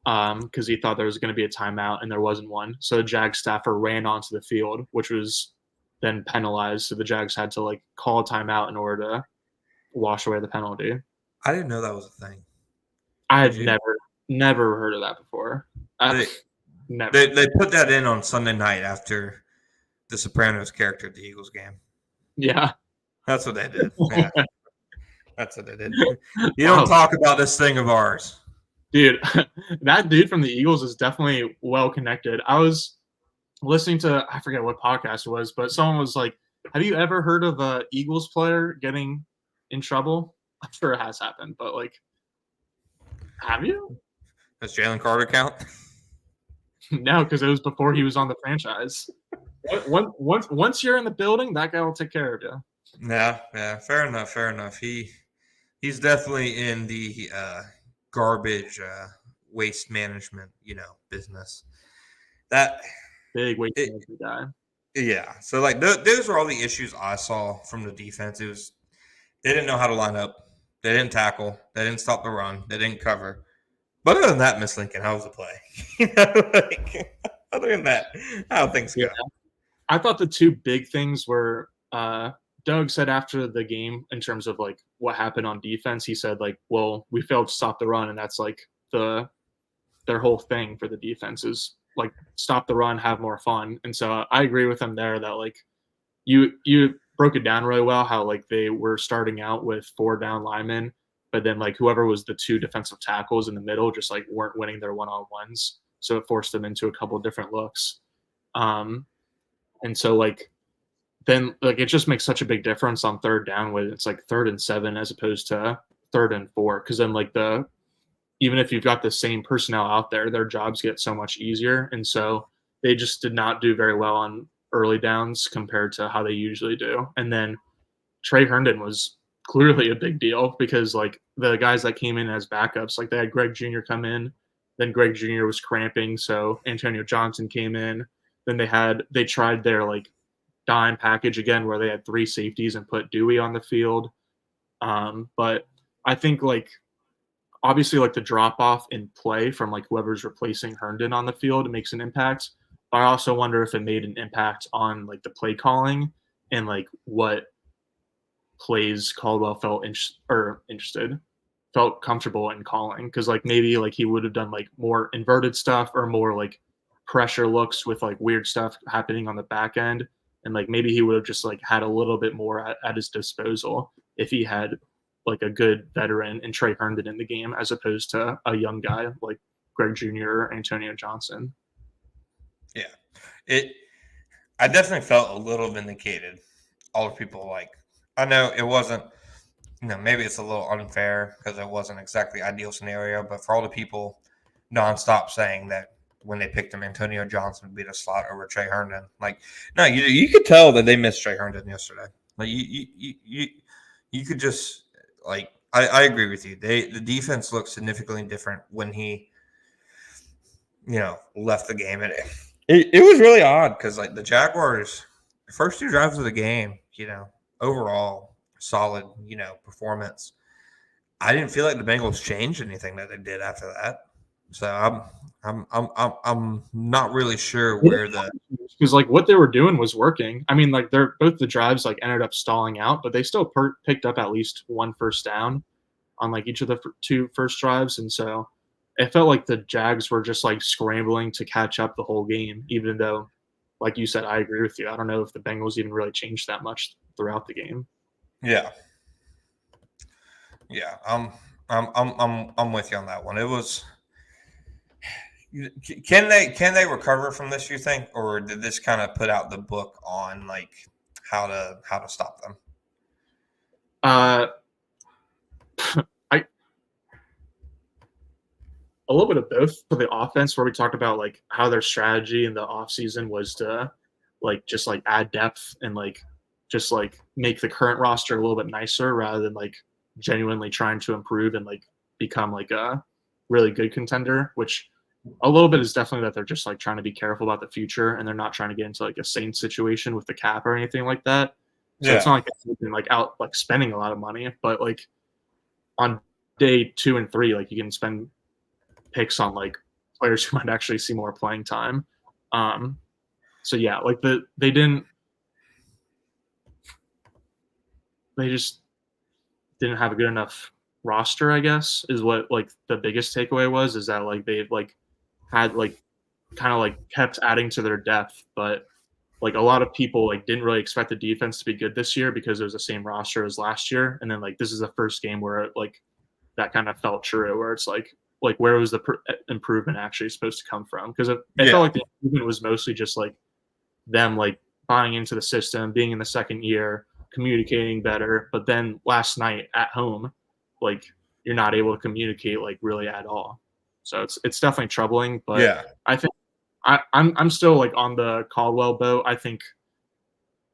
because he thought there was going to be a timeout and there wasn't one. So the Jags staffer ran onto the field, which was then penalized. So the Jags had to like call a timeout in order to wash away the penalty. I didn't know that was a thing. I had never heard of that before. Never. They put that in on Sunday night after the Sopranos character at the Eagles game. Yeah. That's what they did. Yeah. That's what they did. You don't talk about this thing of ours. Dude, that dude from the Eagles is definitely well connected. I was listening to, I forget what podcast it was, but someone was like, have you ever heard of a Eagles player getting in trouble? I'm sure it has happened, but like, have you? Does Jalen Carter count? No, because it was before he was on the franchise. Once you're in the building, that guy will take care of you. Yeah, fair enough. He's definitely in the garbage waste management, business. That big waste management guy. Yeah, so like those are all the issues I saw from the defense. It was they didn't know how to line up, they didn't tackle, they didn't stop the run, they didn't cover. But other than that, Miss Lincoln, how was the play? Other than that, how things go? Yeah. I thought the two big things were Doug said after the game in terms of like what happened on defense. He said like, well, we failed to stop the run, and that's like their whole thing for the defense is like stop the run, have more fun. And so I agree with him there that like you broke it down really well how like they were starting out with 4 down linemen, but then like whoever was the 2 defensive tackles in the middle just like weren't winning their one-on-ones. So it forced them into a couple of different looks. And so like then like it just makes such a big difference on 3rd down when it's like 3rd and 7 as opposed to 3rd and 4. Because then like even if you've got the same personnel out there, their jobs get so much easier. And so they just did not do very well on early downs compared to how they usually do. And then Trey Herndon was clearly a big deal because like the guys that came in as backups, like they had Greg Jr. come in, then Greg Jr. was cramping, so Antonio Johnson came in. Then they tried their like dime package again where they had 3 safeties and put Dewey on the field. But I think like obviously like the drop off in play from like whoever's replacing Herndon on the field makes an impact. But I also wonder if it made an impact on like the play calling and like what plays Caldwell felt comfortable in calling. Because like maybe like he would have done like more inverted stuff or more like pressure looks with like weird stuff happening on the back end. And like maybe he would have just like had a little bit more at his disposal if he had like a good veteran and Trey Herndon in the game as opposed to a young guy like Greg Jr. or Antonio Johnson. Yeah, I definitely felt a little vindicated. All the people like, I know it wasn't, maybe it's a little unfair because it wasn't exactly ideal scenario, but for all the people nonstop saying that when they picked him, Antonio Johnson would be the slot over Trey Herndon. Like, no, you could tell that they missed Trey Herndon yesterday. Like you could just like I agree with you. The defense looked significantly different when he, left the game, and it was really odd because like the Jaguars, first 2 drives of the game, overall solid, performance. I didn't feel like the Bengals changed anything that they did after that. So I'm not really sure where because like what they were doing was working. I mean, like both the drives like ended up stalling out, but they still picked up at least 1 first down on like each of the 2 first drives, and so it felt like the Jags were just like scrambling to catch up the whole game. Even though, like you said, I agree with you. I don't know if the Bengals even really changed that much throughout the game. Yeah. I'm with you on that one. It was. Can they recover from this, you think, or did this kind of put out the book on like how to stop them? A little bit of both for the offense, where we talked about like how their strategy in the offseason was to like just like add depth and like just like make the current roster a little bit nicer rather than like genuinely trying to improve and like become like a really good contender, which a little bit is definitely that they're just like trying to be careful about the future and they're not trying to get into like a Saints situation with the cap or anything like that. So It's not like they're like out like spending a lot of money, but like on day 2 and 3, like you can spend picks on like players who might actually see more playing time. So yeah, like they just didn't have a good enough roster, I guess, is what like the biggest takeaway was, is that like they've like had like kind of like kept adding to their depth, but like a lot of people like didn't really expect the defense to be good this year because it was the same roster as last year. And then like this is the first game where like that kind of felt true, where it's like where was the improvement actually supposed to come from? Because it felt like the improvement was mostly just like them like buying into the system, being in the second year, communicating better. But then last night at home, like you're not able to communicate like really at all. So it's definitely troubling. But I think I'm still like on the Caldwell boat. I think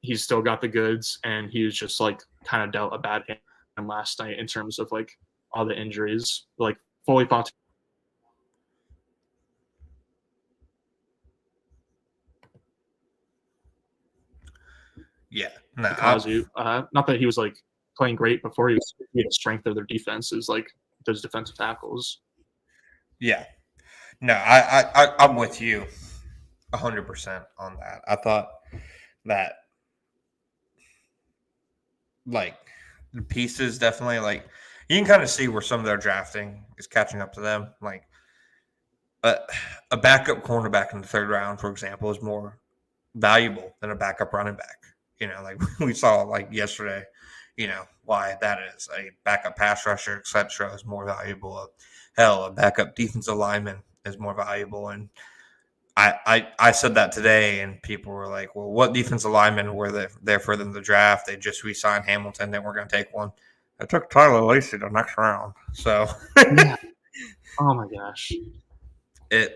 he's still got the goods, and he was just like kind of dealt a bad hand last night in terms of like all the injuries. Like fully thought. Yeah, Cause you, not that he was like playing great before he was the strength of their defense is like those defensive tackles. Yeah, no, I'm with you 100% on that. I thought that like the pieces definitely like you can kind of see where some of their drafting is catching up to them. Like a backup cornerback in the 3rd round, for example, is more valuable than a backup running back. Like we saw like yesterday, why that is. A backup pass rusher, etc., is more valuable. Hell, a backup defensive lineman is more valuable. And I said that today, and people were like, well, what defensive linemen were there for them to draft? They just re-signed Hamilton. They weren't going to take one. I took Tyler Lacey the next round. So, yeah. Oh my gosh. I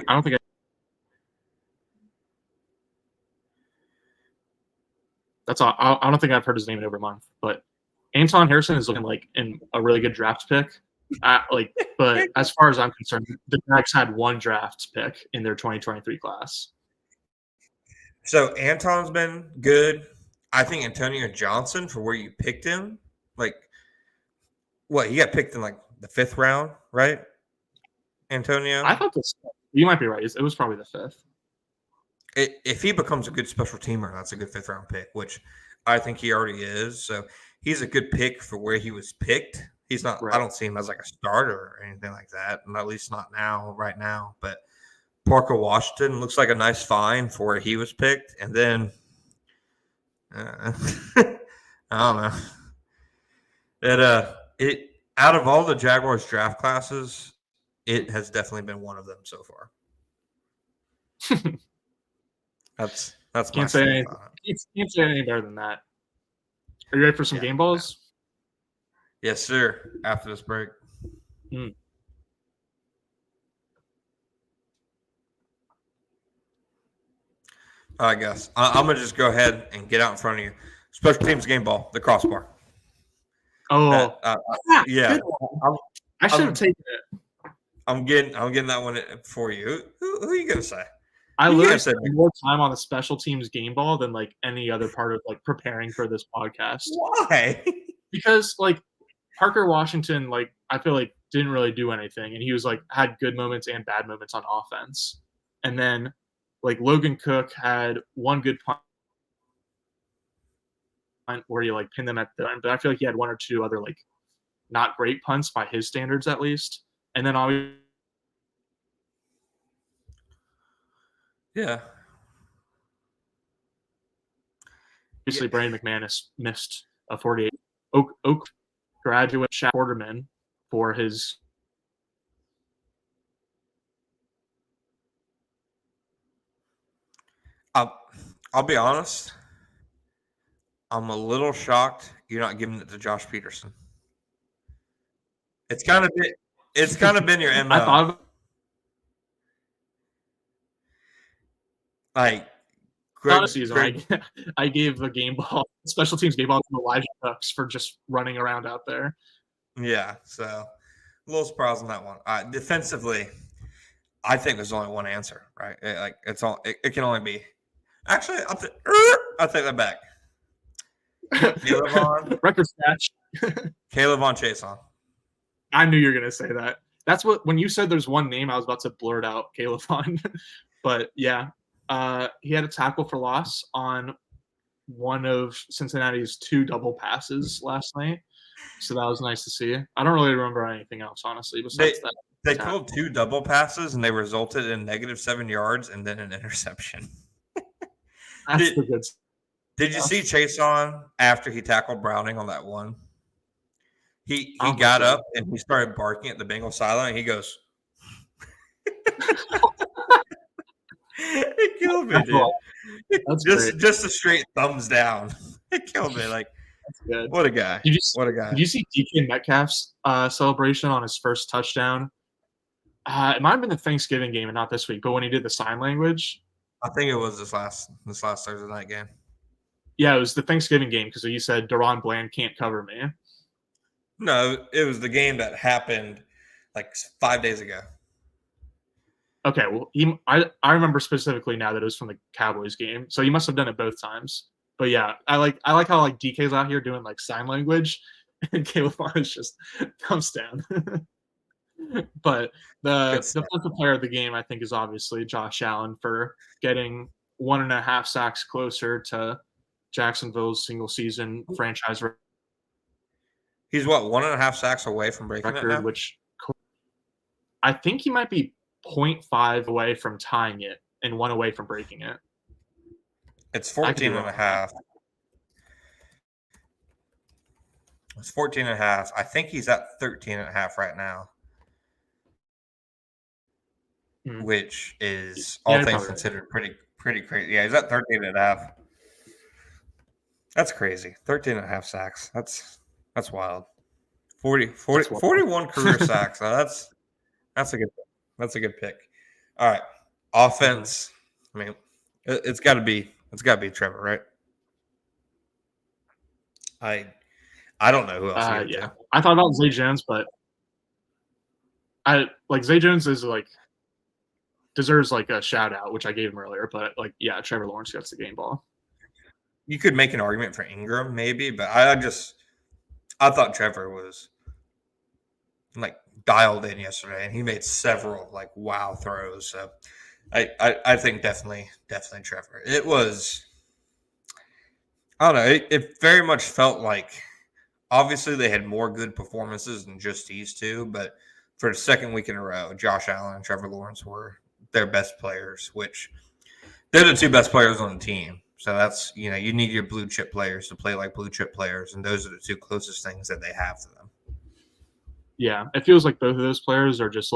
don't think That's all. I don't think I've heard his name in over a month. But Anton Harrison is looking like in a really good draft pick. But as far as I'm concerned, the Jags had one draft pick in their 2023 class. So Anton's been good. I think Antonio Johnson, for where you picked him, like what, he got picked in like the 5th round, right? Antonio? I thought this. You might be right. It was probably the 5th. If he becomes a good special teamer, that's a good 5th round pick, which I think he already is. So he's a good pick for where he was picked. He's not. Right. I don't see him as like a starter or anything like that, and at least not right now. But Parker Washington looks like a nice find for where he was picked, and then I don't know. It out of all the Jaguars draft classes, it has definitely been one of them so far. That's Can't say anything. Can't say anything better than that. Are you ready for some game balls? Yes, sir. After this break. Hmm. All right, guys. I'm gonna just go ahead and get out in front of you. Special teams game ball, the crossbar. Oh, yeah. I should have taken it. I'm getting that one for you. Who are you gonna say? I literally spent more time on the special teams game ball than like any other part of like preparing for this podcast. Why? Because like Parker Washington, like I feel like didn't really do anything, and he was like had good moments and bad moments on offense. And then like Logan Cook had one good punt where you like pinned them at the end, but I feel like he had one or two other like not great punts by his standards at least. And then obviously Brandon McManus missed a 48. Oak graduate Shaq Quarterman for his. I'll be honest. I'm a little shocked you're not giving it to Josh Peterson. It's kind of been your MO. I thought like season, I gave a game ball, special teams game ball to Elijah Cooks for just running around out there. Yeah, so a little surprised on that one. Defensively, I think there's only one answer, right? It can only be. Actually, I'll take that back. Record scratch. Caleb on Chason. I knew you were gonna say that. That's what when you said there's one name, I was about to blurt out Caleb on. But yeah, he had a tackle for loss on one of Cincinnati's 2 double passes last night. So that was nice to see. I don't really remember anything else, honestly, besides that. They called 2 double passes, and they resulted in -7 yards and then an interception. That's the good stuff. Did you see Chason after he tackled Browning on that one? He got up and he started barking at the Bengals sideline. He goes, it killed me, dude. That's just a straight thumbs down. It killed me. Like, that's good. What a guy. What a guy. Did you see DK Metcalf's celebration on his first touchdown? It might have been the Thanksgiving game and not this week, but when he did the sign language. I think it was this last Thursday night game. Yeah, it was the Thanksgiving game because you said Deron Bland can't cover me. No, it was the game that happened like 5 days ago. Okay, well, I remember specifically now that it was from the Cowboys game, so you must have done it both times. But yeah, I like how like DK's out here doing like sign language, and Caleb is just thumbs down. But the defensive player of the game, I think, is obviously Josh Allen for getting 1.5 sacks closer to Jacksonville's single season franchise record. He's what, 1.5 sacks away from breaking it now? Which I think he might be 0.5 away from tying it and 1 away from breaking it. It's 14.5. It's 14.5. I think he's at 13.5 right now. Which is, all things considered, pretty crazy. Yeah, he's at 13.5. That's crazy. 13.5 sacks. That's wild. 41 career sacks. That's a good pick. All right. Offense. I mean, it's got to be Trevor, right? I don't know who else to give it Yeah. to. I thought about Zay Jones, but Zay Jones is deserves a shout out, which I gave him earlier. But yeah, Trevor Lawrence gets the game ball. You could make an argument for Ingram, maybe, but I thought Trevor was dialed in yesterday, and he made several wow throws. So I think definitely Trevor. It was, I don't know. It very much felt like obviously they had more good performances than just these two, but for the second week in a row, Josh Allen and Trevor Lawrence were their best players, which they're the two best players on the team. So that's, you need your blue chip players to play like blue chip players, and those are the two closest things that they have to them. Yeah, it feels like both of those players are just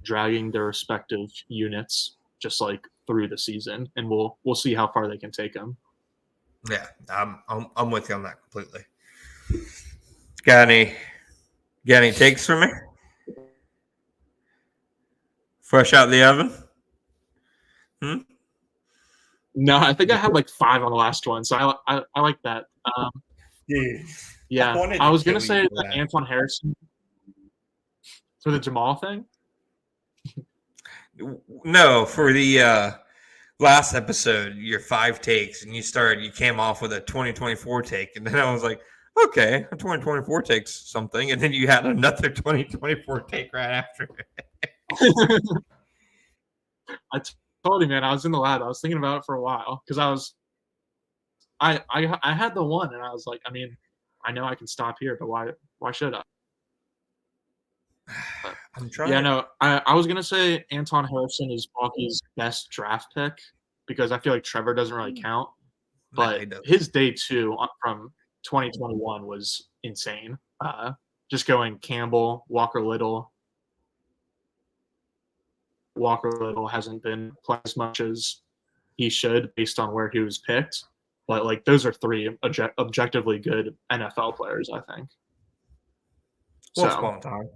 dragging their respective units just through the season, and we'll see how far they can take them. Yeah, I'm with you on that completely. Got any takes for me? Fresh out the oven? No, I think I had 5 on the last one, so I like that. Yeah, I was gonna say that Anton Harrison for the Jamal thing. No, for the last episode, your 5 takes, and you came off with a 2024 take, and then I was like, okay, a 2024 takes something, and then you had another 2024 take right after it. I told you, man, I was in the lab. I was thinking about it for a while because I had the one, and I was like, I mean, I know I can stop here, but why should I? But, I'm trying. Yeah, no, I was gonna say Anton Harrison is Balky's best draft pick because I feel like Trevor doesn't really count, but his day 2 from 2021 was insane. Just going Campbell, Walker Little. Walker Little hasn't been playing as much as he should based on where he was picked, but those are 3 objectively good NFL players, I think. Small time.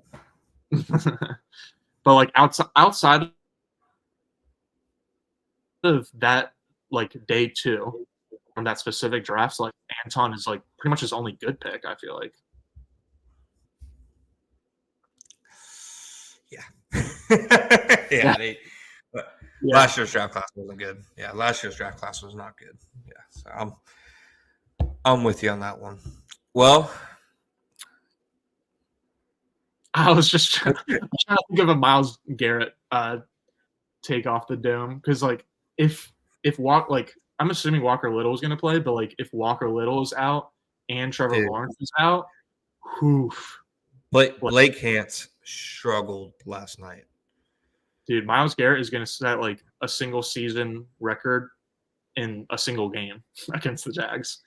But outside of that, day 2 from that specific draft, Anton is pretty much his only good pick, I feel like. Yeah. Last year's draft class wasn't good. Yeah, last year's draft class was not good. Yeah, so I'm with you on that one. Well, I was just trying to think of a Myles Garrett take off the dome because if I'm assuming Walker Little is going to play, but if Walker Little is out and Trevor Lawrence is out, Blake Hance struggled last night. Dude, Myles Garrett is going to set a single season record in a single game against the Jags.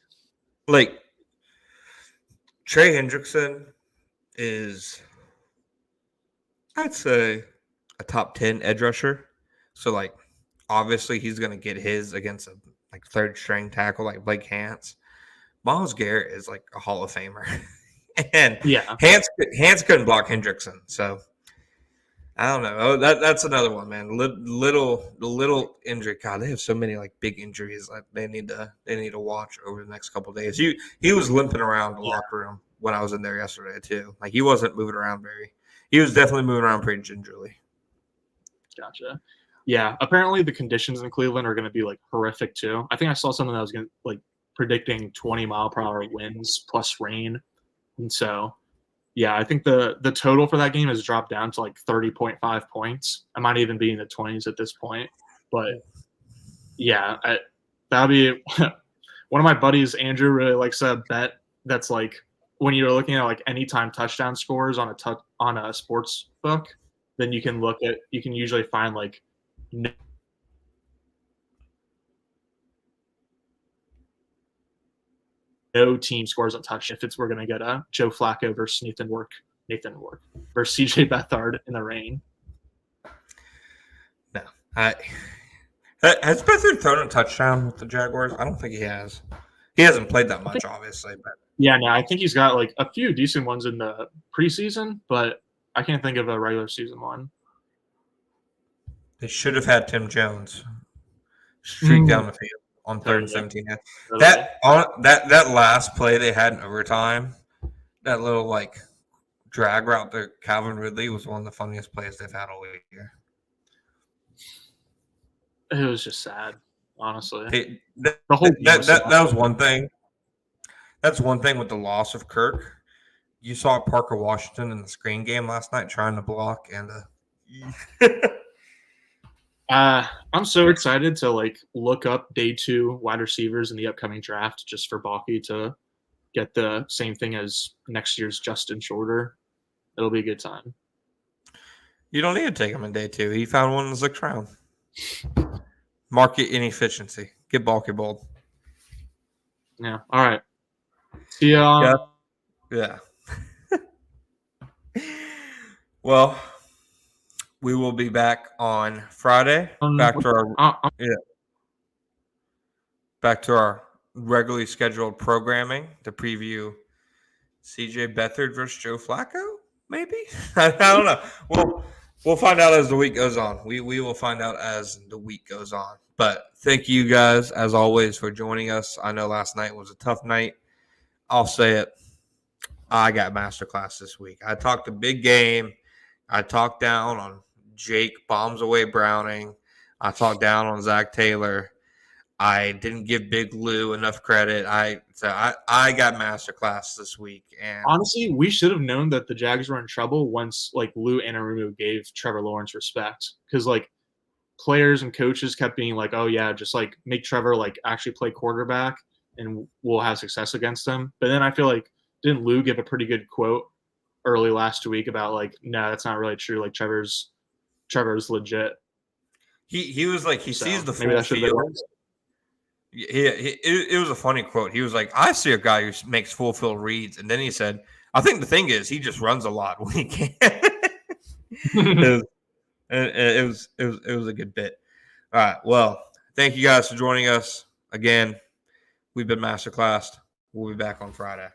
Trey Hendrickson is, I'd say, a top 10 edge rusher. So obviously he's going to get his against a third string tackle like Blake Hance. Myles Garrett is a Hall of Famer. And yeah, Hance couldn't block Hendrickson. So I don't know. Oh, that's another one, man. Little injury. God, they have so many big injuries that they need to watch over the next couple of days. He was limping around the locker room when I was in there yesterday too. He wasn't moving around he was definitely moving around pretty gingerly. Gotcha. Yeah, apparently the conditions in Cleveland are going to be horrific too. I think I saw something that was going to predicting 20-mile-per-hour winds plus rain, and so. Yeah, I think the total for that game has dropped down to 30.5 points. I might even be in the 20s at this point. But yeah, that'll be one of my buddies, Andrew, really likes a bet that's when you're looking at anytime touchdown scores on a sports book, then you can usually find no team scores a touchdown if we're going to get a Joe Flacco versus Nathan Work versus CJ Beathard in the rain. No. Has Beathard thrown a touchdown with the Jaguars? I don't think he has. He hasn't played that much, obviously. But yeah, no, I think he's got a few decent ones in the preseason, but I can't think of a regular season one. They should have had Tim Jones streak down the field on 3rd and 17. Totally. That last play they had in overtime, that little like drag route to Calvin Ridley was one of the funniest plays they've had all year. It was just sad, honestly. That was one thing. That's one thing with the loss of Kirk. You saw Parker Washington in the screen game last night trying to block, and I'm so excited to like look up day 2 wide receivers in the upcoming draft just for Balky to get the same thing as next year's Justin Shorter. It'll be a good time. You don't need to take him in day 2. He found one in the 6th round. Market inefficiency. Get Balky bold. Yeah. All right. See ya. Yeah. Well, we will be back on Friday. Back to our regularly scheduled programming to preview CJ Beathard versus Joe Flacco. Maybe I don't know. We'll find out as the week goes on. We will find out as the week goes on. But thank you guys as always for joining us. I know last night was a tough night. I'll say it. I got masterclass this week. I talked a big game. I talked down on Jake Bombs Away Browning. I talked down on Zach Taylor. I didn't give Big Lou enough credit. I got masterclass this week. And honestly, we should have known that the Jags were in trouble once like Lou Anarumo gave Trevor Lawrence respect, because like players and coaches kept being like, "Oh yeah, just like make Trevor like actually play quarterback, and we'll have success against him." But then I feel like didn't Lou give a pretty good quote early last week about like, no, that's not really true. Like Trevor's legit. He was like he sees the full field. It was a funny quote. He was like, I see a guy who makes full field reads. And then he said, I think the thing is he just runs a lot when he can. it was a good bit. All right. Well, thank you guys for joining us. Again, we've been Masterclassed. We'll be back on Friday.